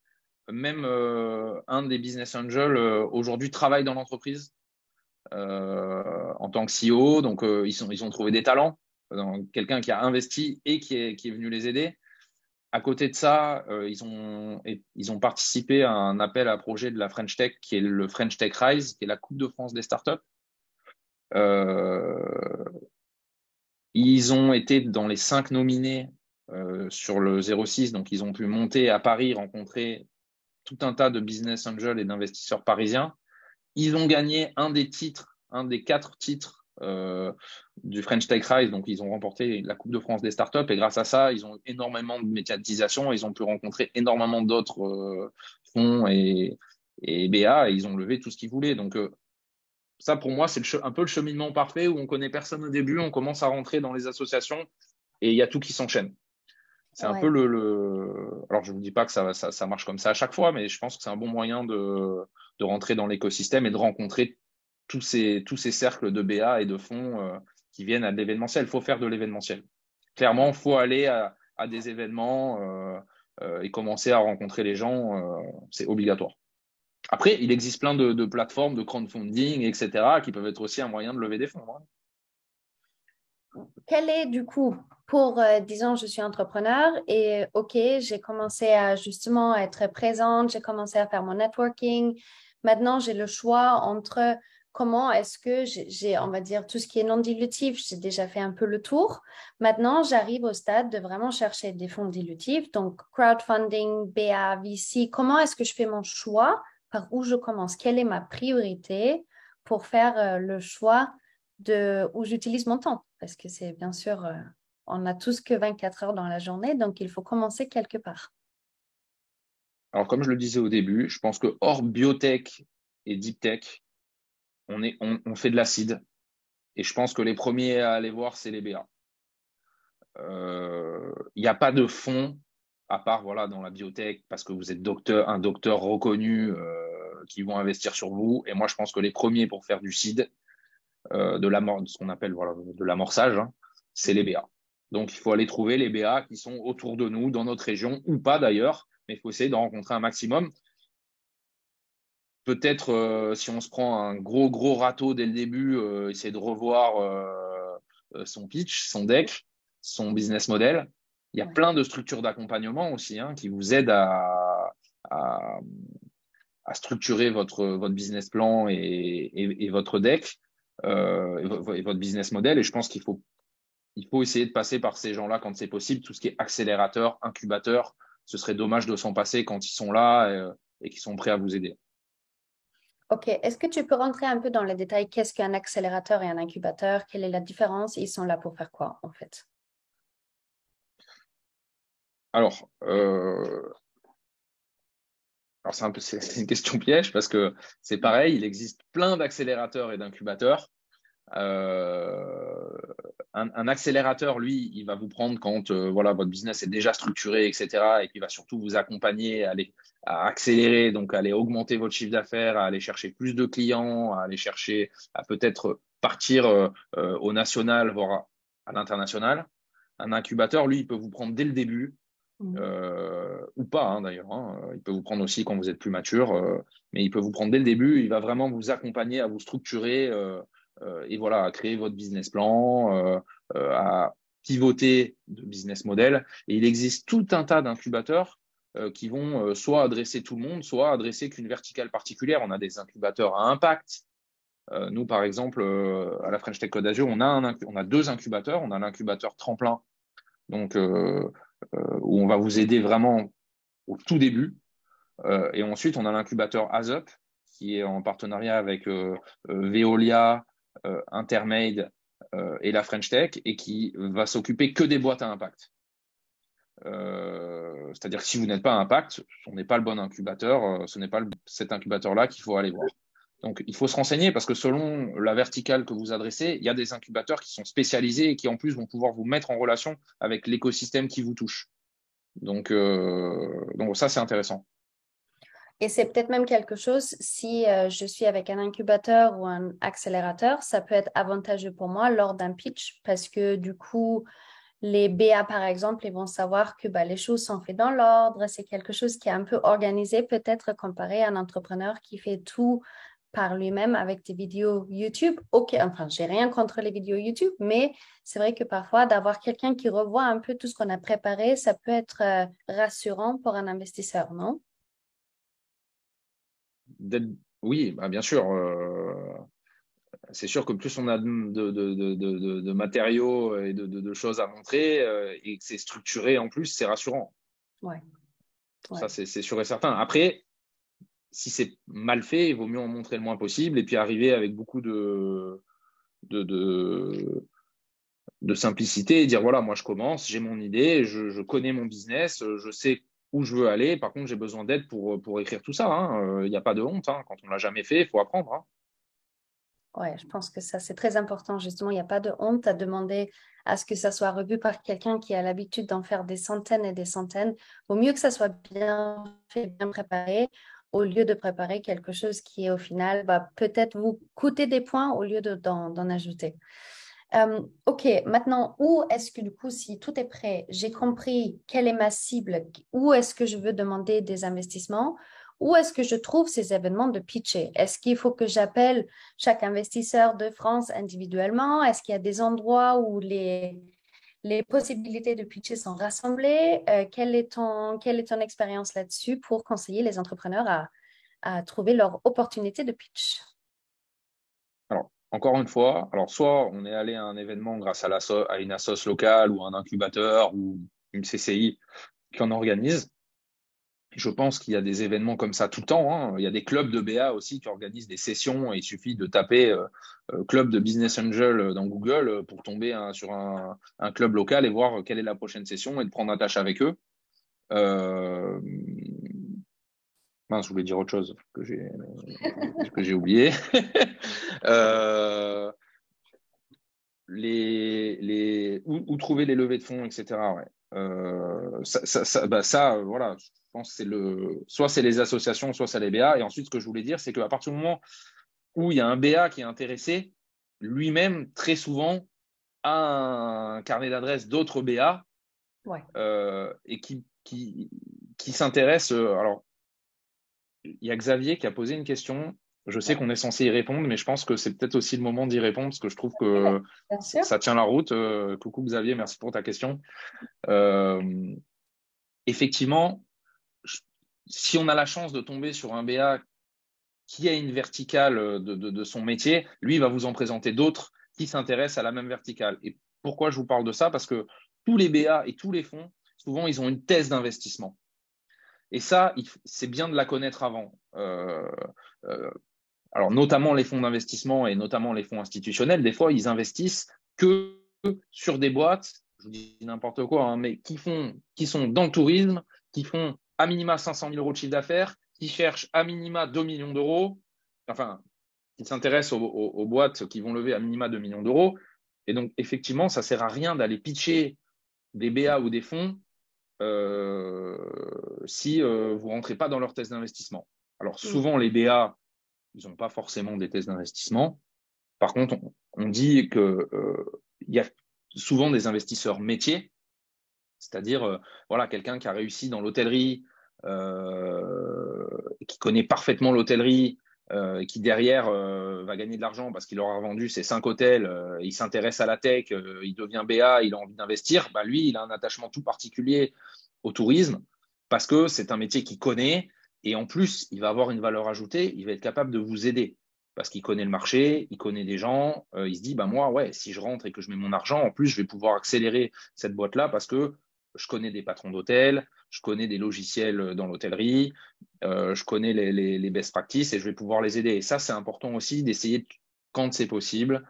même un des business angels aujourd'hui travaille dans l'entreprise en tant que CEO. Donc, ils ont trouvé des talents. Quelqu'un qui a investi et qui est venu les aider. À côté de ça, ils ont participé à un appel à projet de la French Tech, qui est le French Tech Rise, qui est la Coupe de France des startups. Ils ont été dans les 5 nominés sur le 06, donc ils ont pu monter à Paris, rencontrer tout un tas de business angels et d'investisseurs parisiens. Ils ont gagné un des 4 titres du French Tech Rise. Donc, ils ont remporté la Coupe de France des startups et grâce à ça, ils ont énormément de médiatisation. Ils ont pu rencontrer énormément d'autres fonds et BA et ils ont levé tout ce qu'ils voulaient. Donc, ça, pour moi, c'est un peu le cheminement parfait où on connaît personne au début, on commence à rentrer dans les associations et il y a tout qui s'enchaîne. C'est un peu Ouais. Alors, je ne vous dis pas que ça marche comme ça à chaque fois, mais je pense que c'est un bon moyen de rentrer dans l'écosystème et de rencontrer tous ces cercles de BA et de fonds qui viennent à de l'événementiel. Il faut faire de l'événementiel. Clairement, il faut aller à des événements et commencer à rencontrer les gens. C'est obligatoire. Après, il existe plein de plateformes de crowdfunding, etc., qui peuvent être aussi un moyen de lever des fonds. Hein. Quel est du coup pour, disons, je suis entrepreneur et OK, j'ai commencé à justement être présente, j'ai commencé à faire mon networking. Maintenant, j'ai le choix entre comment est-ce que j'ai, on va dire, tout ce qui est non dilutif, j'ai déjà fait un peu le tour. Maintenant, j'arrive au stade de vraiment chercher des fonds dilutifs, donc crowdfunding, BA, VC. Comment est-ce que je fais mon choix? Par où je commence? Quelle est ma priorité pour faire le choix de où j'utilise mon temps? Parce que c'est bien sûr, on n'a tous que 24 heures dans la journée, donc il faut commencer quelque part. Alors, comme je le disais au début, je pense que hors biotech et deep tech, on fait de l'acide. Et je pense que les premiers à aller voir, c'est les BA. Il n'y a pas de fonds, à part voilà, dans la biotech, parce que vous êtes un docteur reconnu qui vont investir sur vous. Et moi, je pense que les premiers pour faire du seed, de ce qu'on appelle voilà, de l'amorçage, hein, c'est les BA. Donc, il faut aller trouver les BA qui sont autour de nous, dans notre région, ou pas d'ailleurs, mais il faut essayer d'en rencontrer un maximum. Peut-être, si on se prend un gros râteau dès le début, essayer de revoir son pitch, son deck, son business model. Il y a Ouais. plein de structures d'accompagnement aussi hein, qui vous aident à, à structurer votre business plan et votre deck et votre business model. Et je pense qu'il faut essayer de passer par ces gens-là quand c'est possible. Tout ce qui est accélérateur, incubateur, ce serait dommage de s'en passer quand ils sont là et qu'ils sont prêts à vous aider. OK. Est-ce que tu peux rentrer un peu dans les détails? Qu'est-ce qu'un accélérateur et un incubateur? Quelle est la différence? Ils sont là pour faire quoi, en fait? Alors, c'est une question piège parce que c'est pareil, il existe plein d'accélérateurs et d'incubateurs. Euh, un accélérateur, lui, il va vous prendre quand voilà, votre business est déjà structuré, etc. Et puis il va surtout vous accompagner à accélérer, donc à aller augmenter votre chiffre d'affaires, à aller chercher plus de clients, à aller chercher, à peut-être partir au national, voire à l'international. Un incubateur, lui, il peut vous prendre dès le début Mhm. ou pas hein, d'ailleurs. Hein. Il peut vous prendre aussi quand vous êtes plus mature, mais il peut vous prendre dès le début. Il va vraiment vous accompagner à vous structurer et voilà, à créer votre business plan, à pivoter de business model. Et il existe tout un tas d'incubateurs qui vont soit adresser tout le monde, soit adresser qu'une verticale particulière. On a des incubateurs à impact. Nous, par exemple, à la French Tech Côte d'Azur, on a deux incubateurs. On a l'incubateur tremplin, donc où on va vous aider vraiment au tout début. Et ensuite, on a l'incubateur ASUP, qui est en partenariat avec Veolia, Intermade et la French Tech, et qui va s'occuper que des boîtes à impact. C'est-à-dire que si vous n'êtes pas à impact, ce n'est pas le bon incubateur, ce n'est pas cet incubateur-là qu'il faut aller voir. Donc, il faut se renseigner parce que selon la verticale que vous adressez, il y a des incubateurs qui sont spécialisés et qui en plus vont pouvoir vous mettre en relation avec l'écosystème qui vous touche. Donc ça, c'est intéressant. Et c'est peut-être même quelque chose, si je suis avec un incubateur ou un accélérateur, ça peut être avantageux pour moi lors d'un pitch parce que du coup, les BA, par exemple, ils vont savoir que bah, les choses sont faites dans l'ordre, c'est quelque chose qui est un peu organisé, peut-être comparé à un entrepreneur qui fait tout par lui-même avec des vidéos YouTube. Ok, enfin, j'ai rien contre les vidéos YouTube, mais c'est vrai que parfois, d'avoir quelqu'un qui revoit un peu tout ce qu'on a préparé, ça peut être rassurant pour un investisseur, non? Oui, bah, bien sûr. C'est sûr que plus on a de matériaux et de choses à montrer et que c'est structuré en plus, c'est rassurant. Ouais, Ça, ouais. c'est sûr et certain. Après, si c'est mal fait, il vaut mieux en montrer le moins possible et puis arriver avec beaucoup de, de, de simplicité et dire, voilà, moi je commence, j'ai mon idée, je connais mon business, je sais où je veux aller. Par contre, j'ai besoin d'aide pour écrire tout ça. Il n'y a pas de honte. Quand on ne l'a jamais fait, il faut apprendre. Ouais, je pense que ça, c'est très important. Justement, il n'y a pas de honte à demander à ce que ça soit revu par quelqu'un qui a l'habitude d'en faire des centaines et des centaines. Vaut mieux que ça soit bien fait, bien préparé, au lieu de préparer quelque chose qui, au final, va peut-être vous coûter des points au lieu d'en ajouter. OK, maintenant, où est-ce que du coup, si tout est prêt, j'ai compris quelle est ma cible, où est-ce que je veux demander des investissements, où est-ce que je trouve ces événements de pitcher? Est-ce qu'il faut que j'appelle chaque investisseur de France individuellement? Est-ce qu'il y a des endroits où les possibilités de pitcher sont rassemblées? Quelle est ton expérience là-dessus pour conseiller les entrepreneurs à trouver leur opportunité de pitch? Alors, encore une fois, alors soit on est allé à un événement grâce à une assoce locale ou un incubateur ou une CCI qui en organise. Je pense qu'il y a des événements comme ça tout le temps. Il y a des clubs de BA aussi qui organisent des sessions et il suffit de taper club de Business Angel dans Google pour tomber sur un club local et voir quelle est la prochaine session et de prendre attache avec eux. Euh, Mince, je voulais dire autre chose que j'ai oublié. euh, où trouver les levées de fonds, etc. Ouais. Voilà, je pense que soit c'est les associations, soit c'est les BA. Et ensuite, ce que je voulais dire, c'est qu'à partir du moment où il y a un BA qui est intéressé, lui-même, très souvent, a un carnet d'adresses d'autres BA Ouais. et qui s'intéresse. Alors, il y a Xavier qui a posé une question. Je sais Ouais. qu'on est censé y répondre, mais je pense que c'est peut-être aussi le moment d'y répondre parce que je trouve Oui, que bien sûr. ça tient la route. Coucou Xavier, merci pour ta question. Euh, Effectivement, si on a la chance de tomber sur un BA qui a une verticale de son métier, lui, il va vous en présenter d'autres qui s'intéressent à la même verticale. Et pourquoi je vous parle de ça? Parce que tous les BA et tous les fonds, souvent, ils ont une thèse d'investissement. Et ça, c'est bien de la connaître avant. Euh, alors, notamment les fonds d'investissement et notamment les fonds institutionnels, des fois, ils investissent que sur des boîtes, je vous dis n'importe quoi, mais qui sont dans le tourisme, qui font à minima 500 000 euros de chiffre d'affaires, qui cherchent à minima 2 millions d'euros, enfin, qui s'intéressent aux boîtes qui vont lever à minima 2 millions d'euros. Et donc, effectivement, ça ne sert à rien d'aller pitcher des BA ou des fonds euh, si vous ne rentrez pas dans leur thèse d'investissement. Alors, Mm. souvent, les BA, ils n'ont pas forcément des thèses d'investissement. Par contre, on dit que il y a souvent des investisseurs métiers, c'est-à-dire voilà quelqu'un qui a réussi dans l'hôtellerie, qui connaît parfaitement l'hôtellerie, et qui derrière va gagner de l'argent parce qu'il aura vendu ses 5 hôtels, il s'intéresse à la tech, il devient BA, il a envie d'investir. Bah lui, il a un attachement tout particulier au tourisme parce que c'est un métier qu'il connaît et en plus, il va avoir une valeur ajoutée, il va être capable de vous aider parce qu'il connaît le marché, il connaît des gens, il se dit bah moi ouais, si je rentre et que je mets mon argent, en plus je vais pouvoir accélérer cette boîte là parce que je connais des patrons d'hôtels, je connais des logiciels dans l'hôtellerie, je connais les best practices et je vais pouvoir les aider. Et ça, c'est important aussi d'essayer, quand c'est possible,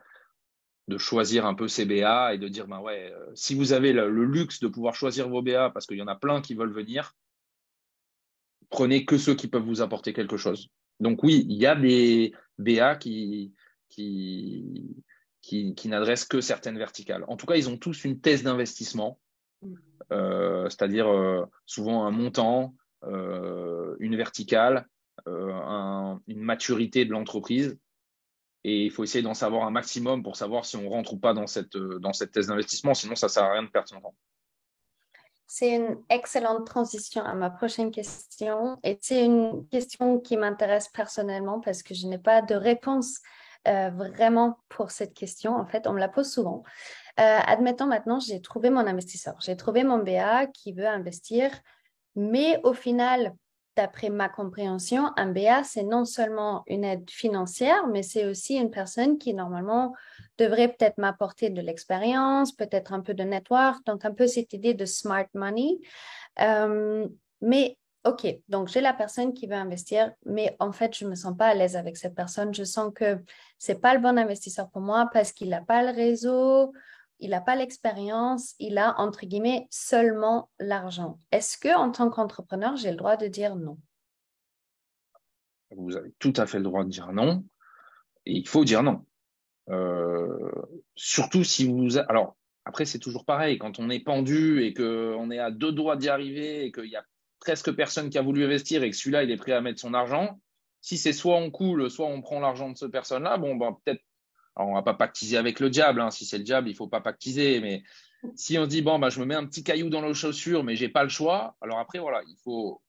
de choisir un peu ses BA et de dire, ben ouais, si vous avez le luxe de pouvoir choisir vos BA parce qu'il y en a plein qui veulent venir, prenez que ceux qui peuvent vous apporter quelque chose. Donc oui, il y a des BA qui, qui n'adressent que certaines verticales. En tout cas, ils ont tous une thèse d'investissement, c'est-à-dire souvent un montant, une verticale, une maturité de l'entreprise. Et il faut essayer d'en savoir un maximum pour savoir si on rentre ou pas dans cette thèse d'investissement. Sinon, ça ne sert à rien de perdre son temps. C'est une excellente transition à ma prochaine question. Et c'est une question qui m'intéresse personnellement parce que je n'ai pas de réponse vraiment pour cette question. En fait, on me la pose souvent. Admettons maintenant, j'ai trouvé mon investisseur, j'ai trouvé mon BA qui veut investir, mais au final, d'après ma compréhension, un BA, c'est non seulement une aide financière, mais c'est aussi une personne qui normalement devrait peut-être m'apporter de l'expérience, peut-être un peu de network, donc un peu cette idée de smart money. Euh, mais OK, donc j'ai la personne qui veut investir, mais en fait, je ne me sens pas à l'aise avec cette personne. Je sens que ce n'est pas le bon investisseur pour moi parce qu'il n'a pas le réseau, il n'a pas l'expérience, il a, entre guillemets, seulement l'argent. Est-ce que en tant qu'entrepreneur, j'ai le droit de dire non? Vous avez tout à fait le droit de dire non, et il faut dire non. Euh, Surtout si vous... Alors, après, c'est toujours pareil, quand on est pendu et qu'on est à deux doigts d'y arriver et qu'il y a presque personne qui a voulu investir et que celui-là, il est prêt à mettre son argent, si c'est soit on coule, soit on prend l'argent de cette personne-là, bon, ben, peut-être, alors on va pas pactiser avec le diable, hein. Si c'est le diable, il faut pas pactiser, mais si on se dit, bon, ben, je me mets un petit caillou dans les chaussures, mais j'ai pas le choix, alors après, voilà, il faut...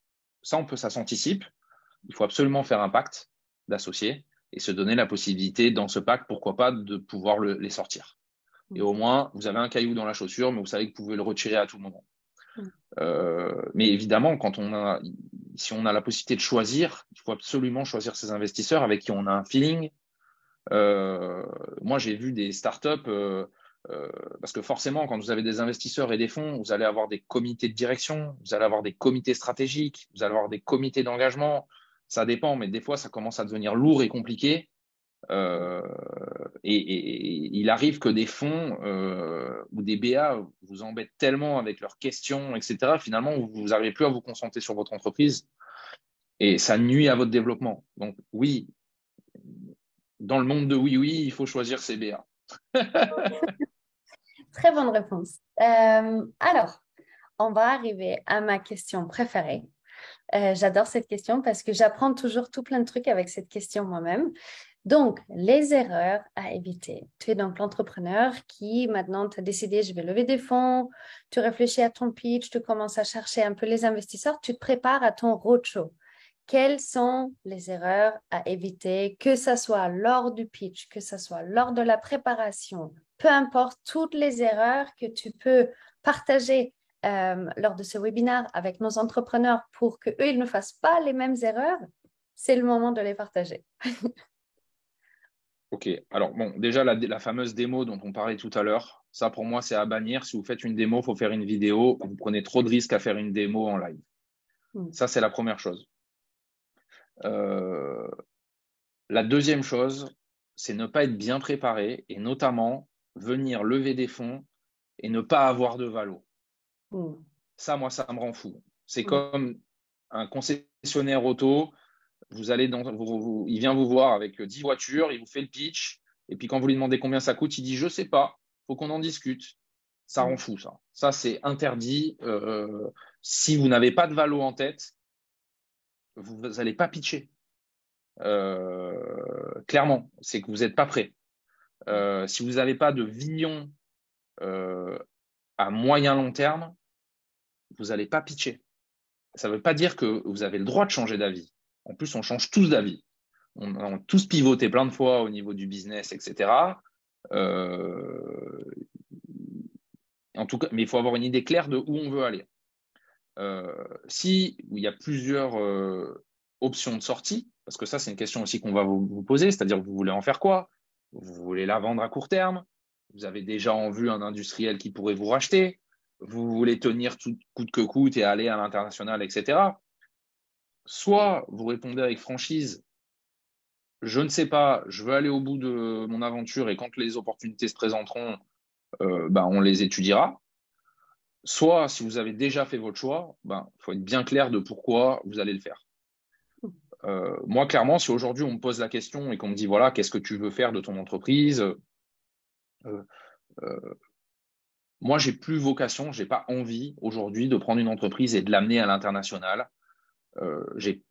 Ça s'anticipe. Il faut absolument faire un pacte d'associés et se donner la possibilité dans ce pacte, pourquoi pas, de pouvoir les sortir. Et Mm. au moins, vous avez un caillou dans la chaussure, mais vous savez que vous pouvez le retirer à tout moment. Mm. Mais évidemment, si on a la possibilité de choisir, il faut absolument choisir ses investisseurs avec qui on a un feeling. Euh, Moi, j'ai vu des startups, euh, parce que forcément, quand vous avez des investisseurs et des fonds, vous allez avoir des comités de direction, vous allez avoir des comités stratégiques, vous allez avoir des comités d'engagement. Ça dépend, mais des fois, ça commence à devenir lourd et compliqué. Euh, et il arrive que des fonds ou des BA vous embêtent tellement avec leurs questions, etc. Finalement, vous n'arrivez plus à vous concentrer sur votre entreprise et ça nuit à votre développement. Donc oui, dans le monde de oui, oui, il faut choisir ses BA. Très bonne réponse. Alors, on va arriver à ma question préférée. J'adore cette question parce que j'apprends toujours tout plein de trucs avec cette question moi-même. Donc, les erreurs à éviter. Tu es donc l'entrepreneur qui maintenant tu as décidé, je vais lever des fonds, tu réfléchis à ton pitch, tu commences à chercher un peu les investisseurs, tu te prépares à ton roadshow. Quelles sont les erreurs à éviter, que ce soit lors du pitch, que ce soit lors de la préparation, peu importe toutes les erreurs que tu peux partager lors de ce webinaire avec nos entrepreneurs pour qu'eux, ils ne fassent pas les mêmes erreurs, c'est le moment de les partager. Ok, alors bon, déjà la fameuse démo dont on parlait tout à l'heure, ça pour moi c'est à bannir. Si vous faites une démo, il faut faire une vidéo. Vous prenez trop de risques à faire une démo en live. Hmm. Ça, c'est la première chose. Euh, la deuxième chose, c'est ne pas être bien préparé et notamment venir lever des fonds et ne pas avoir de valo. Hmm. Ça, moi, ça me rend fou. C'est Hmm. comme un concessionnaire auto. Vous allez il vient vous voir avec 10 voitures, il vous fait le pitch, et puis quand vous lui demandez combien ça coûte, il dit je sais pas, faut qu'on en discute. Ça Hmm. rend fou, ça. Ça, c'est interdit. Si vous n'avez pas de valo en tête, vous n'allez pas pitcher. Clairement, c'est que vous n'êtes pas prêt. Si vous n'avez pas de vision euh, à moyen long terme, vous n'allez pas pitcher. Ça ne veut pas dire que vous avez le droit de changer d'avis. En plus, on change tous d'avis. On a tous pivoté plein de fois au niveau du business, etc. Euh, En tout cas, mais il faut avoir une idée claire de où on veut aller. Si il y a plusieurs options de sortie, parce que ça, c'est une question aussi qu'on va vous poser, c'est-à-dire vous voulez en faire quoi? Vous voulez la vendre à court terme? Vous avez déjà en vue un industriel qui pourrait vous racheter? Vous voulez tenir tout coûte que coûte et aller à l'international, etc. Soit vous répondez avec franchise, je ne sais pas, je veux aller au bout de mon aventure et quand les opportunités se présenteront, ben, on les étudiera. Soit, si vous avez déjà fait votre choix, ben, faut être bien clair de pourquoi vous allez le faire. Moi, clairement, si aujourd'hui on me pose la question et qu'on me dit, voilà, qu'est-ce que tu veux faire de ton entreprise? euh, euh, Moi, j'ai plus vocation, j'ai pas envie aujourd'hui de prendre une entreprise et de l'amener à l'international. J'ai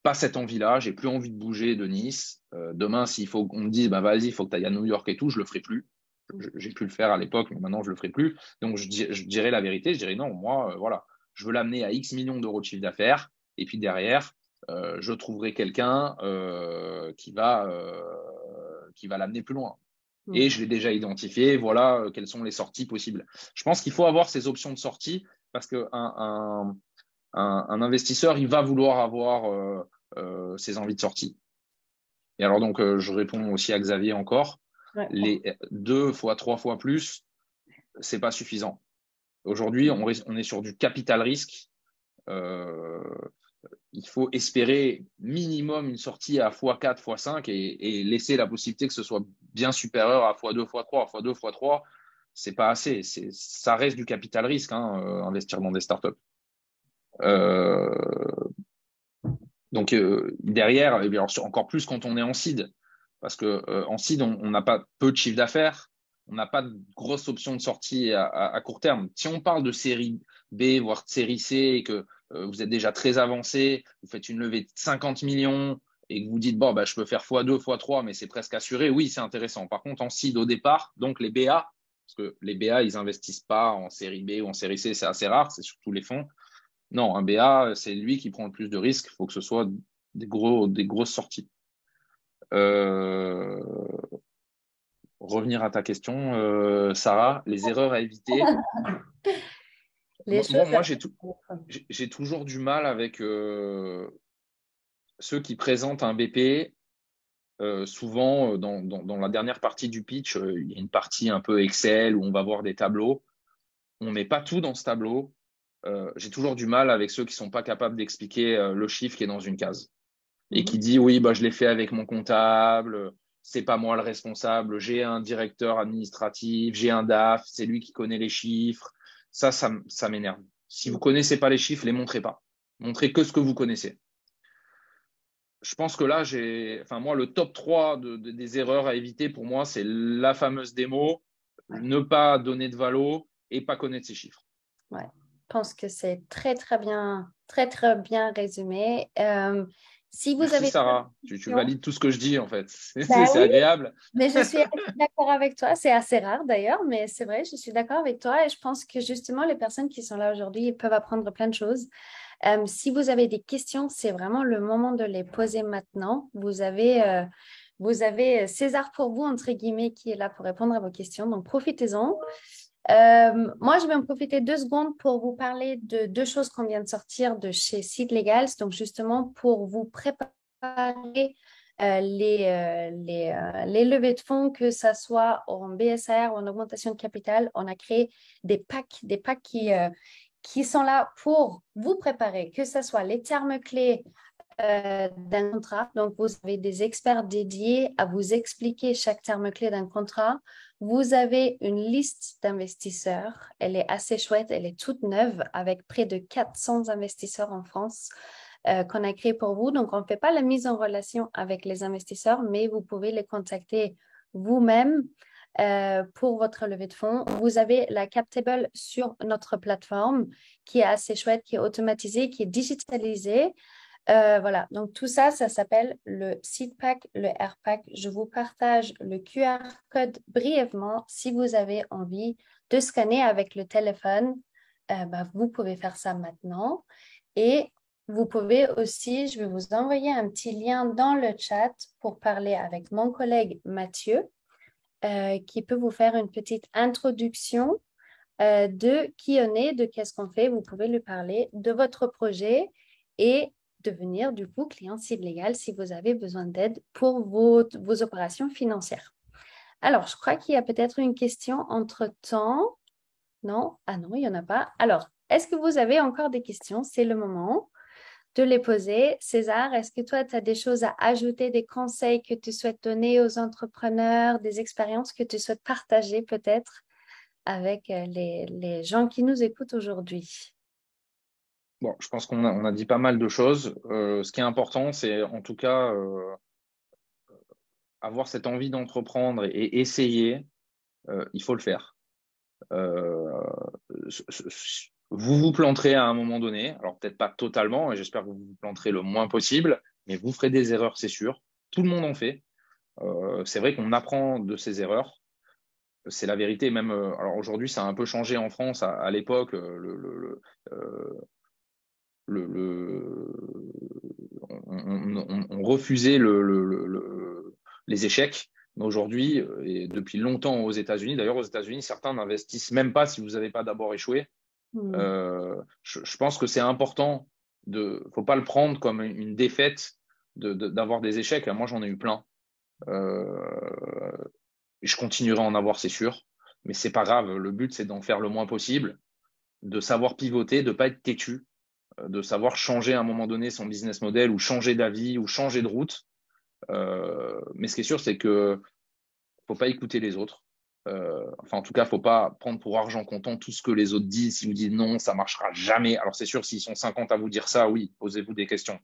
pas cette envie-là, j'ai plus envie de bouger de Nice. Demain, s'il faut qu'on me dise, bah vas-y, il faut que tu ailles à New York et tout, je le ferai plus. J'ai pu le faire à l'époque, mais maintenant je le ferai plus. Donc je dirais la vérité, je dirais non, moi, voilà, je veux l'amener à X millions d'euros de chiffre d'affaires, et puis derrière, je trouverai quelqu'un qui va l'amener plus loin. Et je l'ai déjà identifié, voilà quelles sont les sorties possibles. Je pense qu'il faut avoir ces options de sortie parce qu'un un investisseur, il va vouloir avoir ses envies de sortie. Et alors donc, je réponds aussi à Xavier encore, Ouais. les 2 fois, 3 fois plus, c'est pas suffisant. Aujourd'hui, on est sur du capital risque. Euh, il faut espérer minimum une sortie à x4, x5 et laisser la possibilité que ce soit bien supérieur à x2, x3, x2, x3. C'est pas assez. Ça reste du capital risque, hein, investir dans des startups. Donc derrière, et bien, encore plus quand on est en seed, parce que en seed, on n'a pas peu de chiffre d'affaires, on n'a pas de grosse option de sortie à court terme. Si on parle de série B, voire de série C, et que vous êtes déjà très avancé, vous faites une levée de 50 millions et que vous dites, bon, bah, je peux faire x2, x3, mais c'est presque assuré, oui, c'est intéressant. Par contre, en seed au départ, donc les BA, parce que les BA, ils investissent pas en série B ou en série C, c'est assez rare, c'est surtout les fonds. Non, un BA, c'est lui qui prend le plus de risques. Il faut que ce soit des grosses sorties. Euh, Revenir à ta question, Sarah, les erreurs à éviter. Les choses Moi, j'ai toujours du mal avec ceux qui présentent un BP. Souvent, dans la dernière partie du pitch, il y a une partie un peu Excel où on va voir des tableaux. On met pas tout dans ce tableau. J'ai toujours du mal avec ceux qui sont pas capables d'expliquer le chiffre qui est dans une case et qui dit oui, bah, je l'ai fait avec mon comptable, c'est pas moi le responsable, j'ai un directeur administratif, j'ai un DAF, c'est lui qui connaît les chiffres. Ça m'énerve. Si vous connaissez pas les chiffres, les montrez pas. Montrez que ce que vous connaissez. Je pense que là, moi, le top 3 des erreurs à éviter pour moi, c'est la fameuse démo, ne pas donner de valo et pas connaître ses chiffres. Ouais, je pense que c'est très, très bien résumé. Si vous Merci avez d'autres Sarah, tu questions, valides tout ce que je dis en fait. bah C'est oui, agréable. mais je suis assez d'accord avec toi. C'est assez rare d'ailleurs, mais c'est vrai, je suis d'accord avec toi et je pense que justement, les personnes qui sont là aujourd'hui, ils peuvent apprendre plein de choses. Si vous avez des questions, c'est vraiment le moment de les poser maintenant. Vous avez César pour vous, entre guillemets, qui est là pour répondre à vos questions. Donc, profitez-en. Moi, je vais en profiter 2 secondes pour vous parler de 2 choses qu'on vient de sortir de chez Seed Legals. Donc, justement, pour vous préparer les levées de fonds, que ça soit en BSR ou en augmentation de capital, on a créé des packs qui sont là pour vous préparer, que ce soit les termes clés d'un contrat. Donc, vous avez des experts dédiés à vous expliquer chaque terme clé d'un contrat. Vous avez une liste d'investisseurs. Elle est assez chouette. Elle est toute neuve avec près de 400 investisseurs en France qu'on a créé pour vous. Donc, on ne fait pas la mise en relation avec les investisseurs, mais vous pouvez les contacter vous-même pour votre levée de fonds. Vous avez la cap table sur notre plateforme qui est assez chouette, qui est automatisée, qui est digitalisée. Voilà, donc tout ça, ça s'appelle le seed pack, le air pack. Je vous partage le QR code brièvement. Si vous avez envie de scanner avec le téléphone, vous pouvez faire ça maintenant. Et vous pouvez aussi, je vais vous envoyer un petit lien dans le chat pour parler avec mon collègue Mathieu, qui peut vous faire une petite introduction de qui on est, de qu'est-ce qu'on fait. Vous pouvez lui parler de votre projet et devenir du coup client cible légal si vous avez besoin d'aide pour vos opérations financières. Alors, je crois qu'il y a peut-être une question entre-temps. Non? Ah non, il n'y en a pas. Alors, est-ce que vous avez encore des questions? C'est le moment de les poser. César, est-ce que toi, tu as des choses à ajouter, des conseils que tu souhaites donner aux entrepreneurs, des expériences que tu souhaites partager peut-être avec les gens qui nous écoutent aujourd'hui? Bon, je pense on a dit pas mal de choses. Ce qui est important, c'est en tout cas avoir cette envie d'entreprendre et essayer. Il faut le faire. Euh, vous vous planterez à un moment donné. Alors peut-être pas totalement, et j'espère que vous vous planterez le moins possible, mais vous ferez des erreurs, c'est sûr. Tout le monde en fait. C'est vrai qu'on apprend de ses erreurs. C'est la vérité. Même alors aujourd'hui, ça a un peu changé en France. À l'époque, euh, le, on refusait les échecs. Mais aujourd'hui, et depuis longtemps aux États-Unis, d'ailleurs aux États-Unis, certains n'investissent même pas si vous n'avez pas d'abord échoué. Je pense que c'est important faut pas le prendre comme une défaite d'avoir des échecs. Moi, j'en ai eu plein. Je continuerai à en avoir, c'est sûr. Mais c'est pas grave. Le but, c'est d'en faire le moins possible, de savoir pivoter, de pas être têtu. de savoir changer à un moment donné son business model ou changer d'avis ou changer de route. Mais ce qui est sûr, c'est que faut pas écouter les autres. Enfin, en tout cas, faut pas prendre pour argent comptant tout ce que les autres disent. S'ils vous disent non, ça marchera jamais. Alors, c'est sûr, s'ils sont 50 à vous dire ça, oui, posez-vous des questions.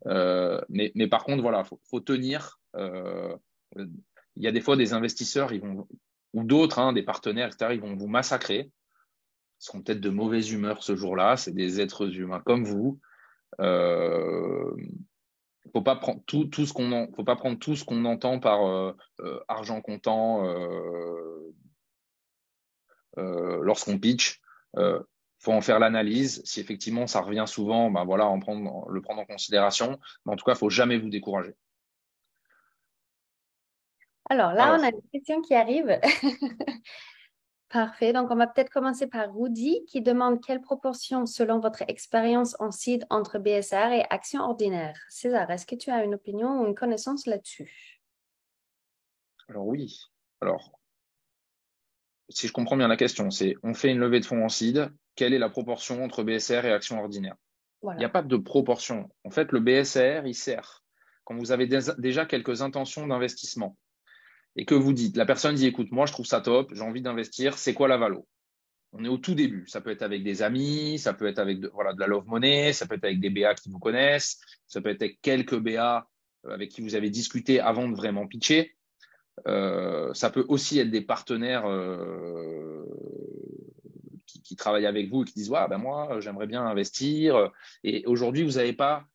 Mais par contre, voilà, faut tenir. Il y a des fois des investisseurs, ou d'autres, hein, des partenaires, etc., ils vont vous massacrer. Ils seront peut-être de mauvaise humeur ce jour-là. C'est des êtres humains comme vous. Euh, faut pas prendre faut pas prendre tout ce qu'on entend par argent comptant lorsqu'on pitch. Faut en faire l'analyse. Si effectivement ça revient souvent, ben voilà, le prendre en considération. Mais en tout cas, faut jamais vous décourager. Alors là, on a Alors, une question qui arrive. Parfait. Donc, on va peut-être commencer par Rudy qui demande quelle proportion, selon votre expérience en seed, entre BSR et action ordinaire. César, est-ce que tu as une opinion ou une connaissance là-dessus? alors oui. Alors, si je comprends bien la question, c'est on fait une levée de fonds en seed. Quelle est la proportion entre BSR et action ordinaire? Il n'y a Voilà. pas de proportion. En fait, le BSR, il sert quand vous avez déjà quelques intentions d'investissement et que vous dites, la personne dit, écoute, moi, je trouve ça top, j'ai envie d'investir, c'est quoi la valo? On est au tout début. Ça peut être avec des amis, ça peut être avec voilà, de la love money, ça peut être avec des BA qui vous connaissent, ça peut être avec quelques BA avec qui vous avez discuté avant de vraiment pitcher. Ça peut aussi être des partenaires qui travaillent avec vous et qui disent ouais, ben moi, j'aimerais bien investir. Et aujourd'hui, vous n'avez pas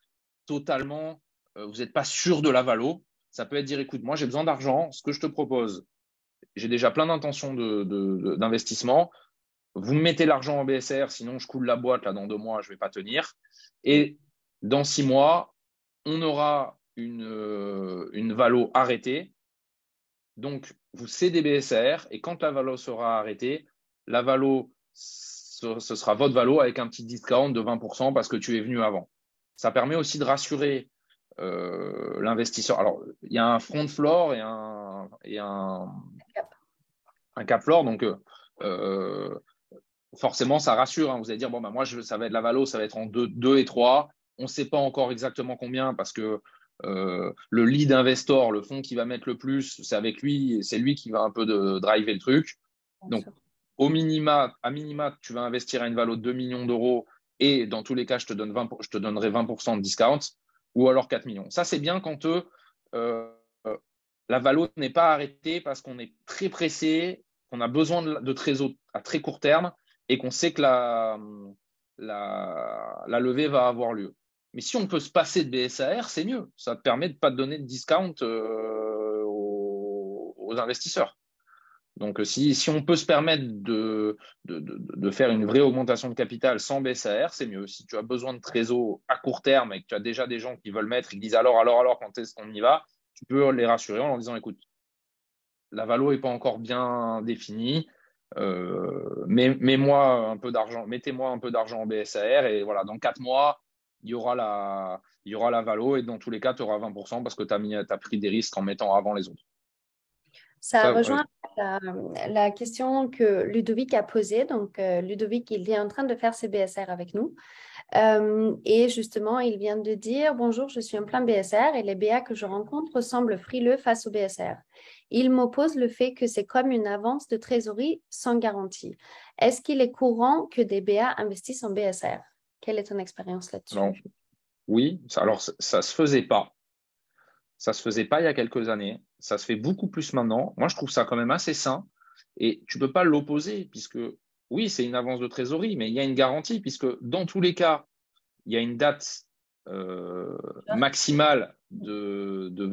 totalement, vous n'êtes pas sûr de la valo. Ça peut être dire écoute, moi, j'ai besoin d'argent. Ce que je te propose, j'ai déjà plein d'intentions d'investissement. Vous me mettez l'argent en BSR, sinon je coule la boîte là dans 2 mois, je ne vais pas tenir. Et dans 6 mois, on aura une valo arrêtée. Donc, vous cédez BSR et quand la valo sera arrêtée, la valo, ce sera votre valo avec un petit discount de 20% parce que tu es venu avant. Ça permet aussi de rassurer l'investisseur. Alors, il y a un front floor un cap floor. Donc, forcément, ça rassure. Hein. Vous allez dire, bon, bah, moi, ça va être la valo, ça va être en 2 et 3. On ne sait pas encore exactement combien parce que le lead investor, le fonds qui va mettre le plus, c'est avec lui, c'est lui qui va un peu driver le truc. Bien Donc, sûr. à minima, tu vas investir à une valo de 2 millions d'euros et dans tous les cas, je te donnerai 20% de discount ou alors 4 millions. Ça, c'est bien quand euh, la valo n'est pas arrêtée parce qu'on est très pressé, qu'on a besoin de trésor à très court terme et qu'on sait que la levée va avoir lieu. Mais si on peut se passer de BSAR, c'est mieux. Ça te permet de ne pas te donner de discount aux investisseurs. Donc, si on peut se permettre de faire une vraie augmentation de capital sans BSAR, c'est mieux. Si tu as besoin de trésor à court terme et que tu as déjà des gens qui veulent mettre et qui disent alors, quand est-ce qu'on y va, tu peux les rassurer en leur disant, écoute, la valo n'est pas encore bien définie. Mettez-moi un peu d'argent en BSAR et voilà, dans 4 mois, il y aura la valo et dans tous les cas, tu auras 20% parce que tu as pris des risques en mettant avant les autres. Ça Ça, rejoint la question que Ludovic a posée. Donc, Ludovic, il est en train de faire ses BSR avec nous. Et justement, il vient de dire, bonjour, je suis en plein BSR et les BA que je rencontre semblent frileux face au BSR. Il m'oppose le fait que c'est comme une avance de trésorerie sans garantie. Est-ce qu'il est courant que des BA investissent en BSR? Quelle est ton expérience alors, là-dessus? oui, alors ça se faisait pas. Ça se faisait pas il y a quelques années. Ça se fait beaucoup plus maintenant. Moi, je trouve ça quand même assez sain. Et tu peux pas l'opposer puisque oui, c'est une avance de trésorerie, mais il y a une garantie puisque dans tous les cas, il y a une date maximale de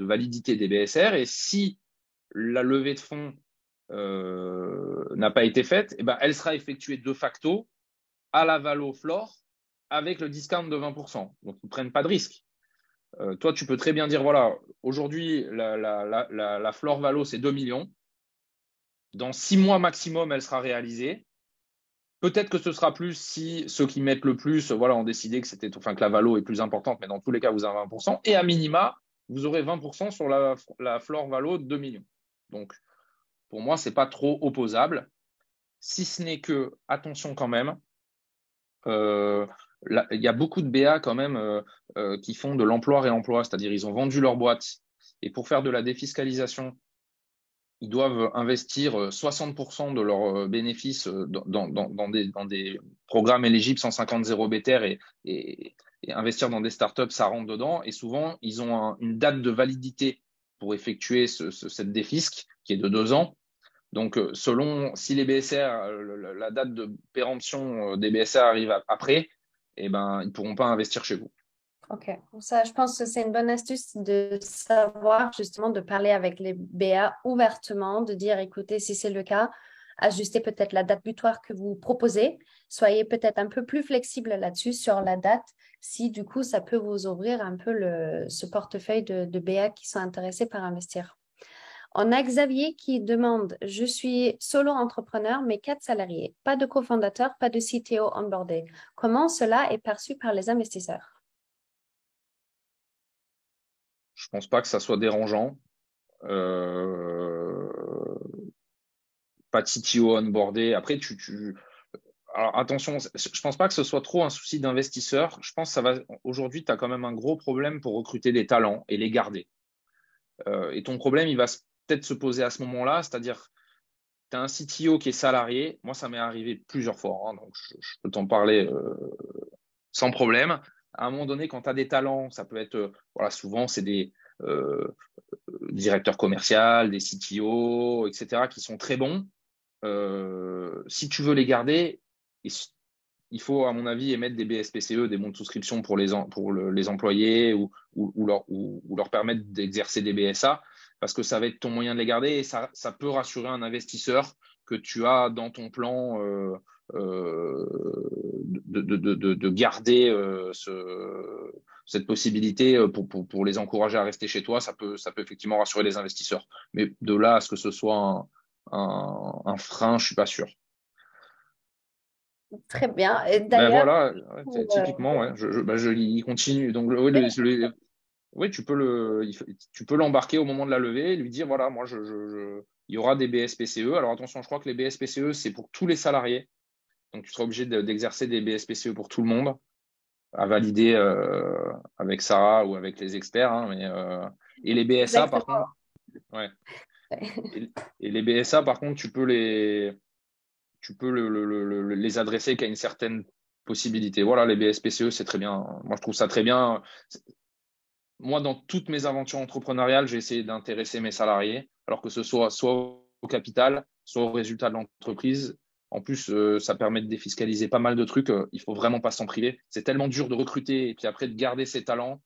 validité des BSR. Et si la levée de fonds n'a pas été faite, eh ben, elle sera effectuée de facto à la valo floor avec le discount de 20%. Donc, ils ne prennent pas de risque. Toi, tu peux très bien dire, voilà, aujourd'hui, la floor valo, c'est 2 millions. Dans 6 mois maximum, elle sera réalisée. Peut-être que ce sera plus si ceux qui mettent le plus voilà, ont décidé que la valo est plus importante, mais dans tous les cas, vous avez 20%. Et à minima, vous aurez 20% sur la floor valo de 2 millions. Donc, pour moi, ce n'est pas trop opposable. Si ce n'est que, attention quand même, là, il y a beaucoup de BA quand même qui font de l'emploi-réemploi, c'est-à-dire ils ont vendu leur boîte et pour faire de la défiscalisation, ils doivent investir 60% de leurs bénéfices dans des programmes éligibles 150 0 BTR et investir dans des startups, ça rentre dedans. Et souvent, ils ont une date de validité pour effectuer cette défisque qui est de 2 ans. Donc, selon si les BSR, la date de péremption des BSR arrive après, eh ben, ils ne pourront pas investir chez vous. Ok, ça, je pense que c'est une bonne astuce de savoir justement de parler avec les BA ouvertement, de dire, écoutez, si c'est le cas, ajustez peut-être la date butoir que vous proposez, soyez peut-être un peu plus flexible là-dessus sur la date, si du coup ça peut vous ouvrir un peu ce portefeuille de BA qui sont intéressés par investir. On a Xavier qui demande, je suis solo entrepreneur, mais 4 salariés, pas de cofondateur, pas de CTO onboardé. Comment cela est perçu par les investisseurs? Je ne pense pas que ça soit dérangeant. Euh, Pas de CTO onboardé. Après, alors attention, je pense pas que ce soit trop un souci d'investisseur. Je pense que ça va. Aujourd'hui, tu as quand même un gros problème pour recruter des talents et les garder. Et ton problème, il va peut-être se poser à ce moment-là, c'est-à-dire, tu as un CTO qui est salarié. Moi, ça m'est arrivé plusieurs fois, hein, donc je peux t'en parler sans problème. À un moment donné, quand tu as des talents, ça peut être, voilà, souvent, c'est des directeurs commerciaux, des CTO, etc., qui sont très bons. Si tu veux les garder, il faut, à mon avis, émettre des BSPCE, des bons de souscription pour les employés ou leur permettre d'exercer des BSA, parce que ça va être ton moyen de les garder et ça peut rassurer un investisseur que tu as dans ton plan de garder cette possibilité pour les encourager à rester chez toi. Ça peut effectivement rassurer les investisseurs. Mais de là à ce que ce soit un frein, je suis pas sûr. Très bien. Et Ben d'ailleurs, voilà, euh, typiquement, ouais, il continue. Donc, oui, tu peux l'embarquer au moment de la levée et lui dire, voilà, moi, il y aura des BSPCE. Alors attention, je crois que les BSPCE, c'est pour tous les salariés. Donc, tu seras obligé d'exercer des BSPCE pour tout le monde, à valider avec Sarah ou avec les experts. Hein, et les BSA, par contre, exactement. ouais. Et, et les BSA, par contre, tu peux les adresser qu'à une certaine possibilité. Voilà, les BSPCE, c'est très bien. Moi, je trouve ça très bien. Moi, dans toutes mes aventures entrepreneuriales, j'ai essayé d'intéresser mes salariés, alors que ce soit au capital, soit au résultat de l'entreprise. En plus, ça permet de défiscaliser pas mal de trucs. Il faut vraiment pas s'en priver. C'est tellement dur de recruter et puis après de garder ses talents.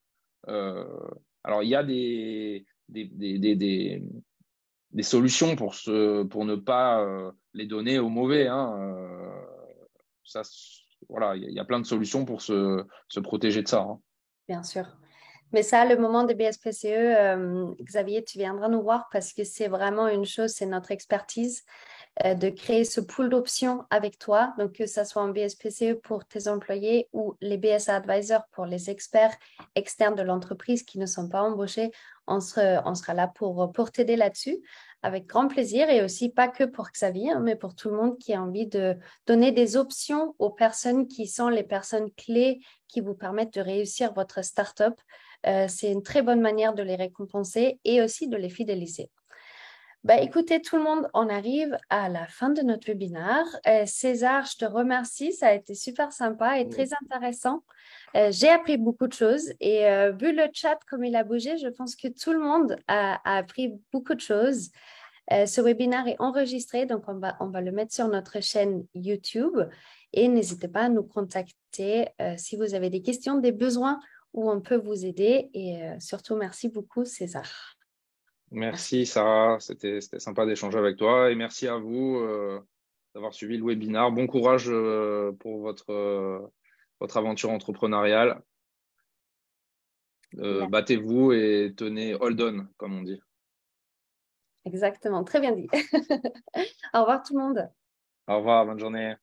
Euh, alors, il y a des solutions pour ne pas les donner aux mauvais. Hein. Ça, voilà, il y a plein de solutions pour se protéger de ça. Hein. Bien sûr. Mais ça, le moment des BSPCE, Xavier, tu viendras nous voir parce que c'est vraiment une chose, c'est notre expertise de créer ce pool d'options avec toi. Donc, que ça soit un BSPCE pour tes employés ou les BSA Advisors pour les experts externes de l'entreprise qui ne sont pas embauchés, on sera là pour t'aider là-dessus avec grand plaisir et aussi pas que pour Xavier, hein, mais pour tout le monde qui a envie de donner des options aux personnes qui sont les personnes clés qui vous permettent de réussir votre startup. C'est une très bonne manière de les récompenser et aussi de les fidéliser. Bah, écoutez, tout le monde, on arrive à la fin de notre webinaire. César, je te remercie. Ça a été super sympa et très intéressant. J'ai appris beaucoup de choses et vu le chat comme il a bougé, je pense que tout le monde a appris beaucoup de choses. Ce webinaire est enregistré, donc on va le mettre sur notre chaîne YouTube et n'hésitez pas à nous contacter si vous avez des questions, des besoins où on peut vous aider. Et surtout, merci beaucoup, César. Merci. Merci Sarah, c'était sympa d'échanger avec toi et merci à vous d'avoir suivi le webinaire. Bon courage pour votre aventure entrepreneuriale. Battez-vous et tenez hold on, comme on dit. Exactement, très bien dit. Au revoir tout le monde. Au revoir, bonne journée.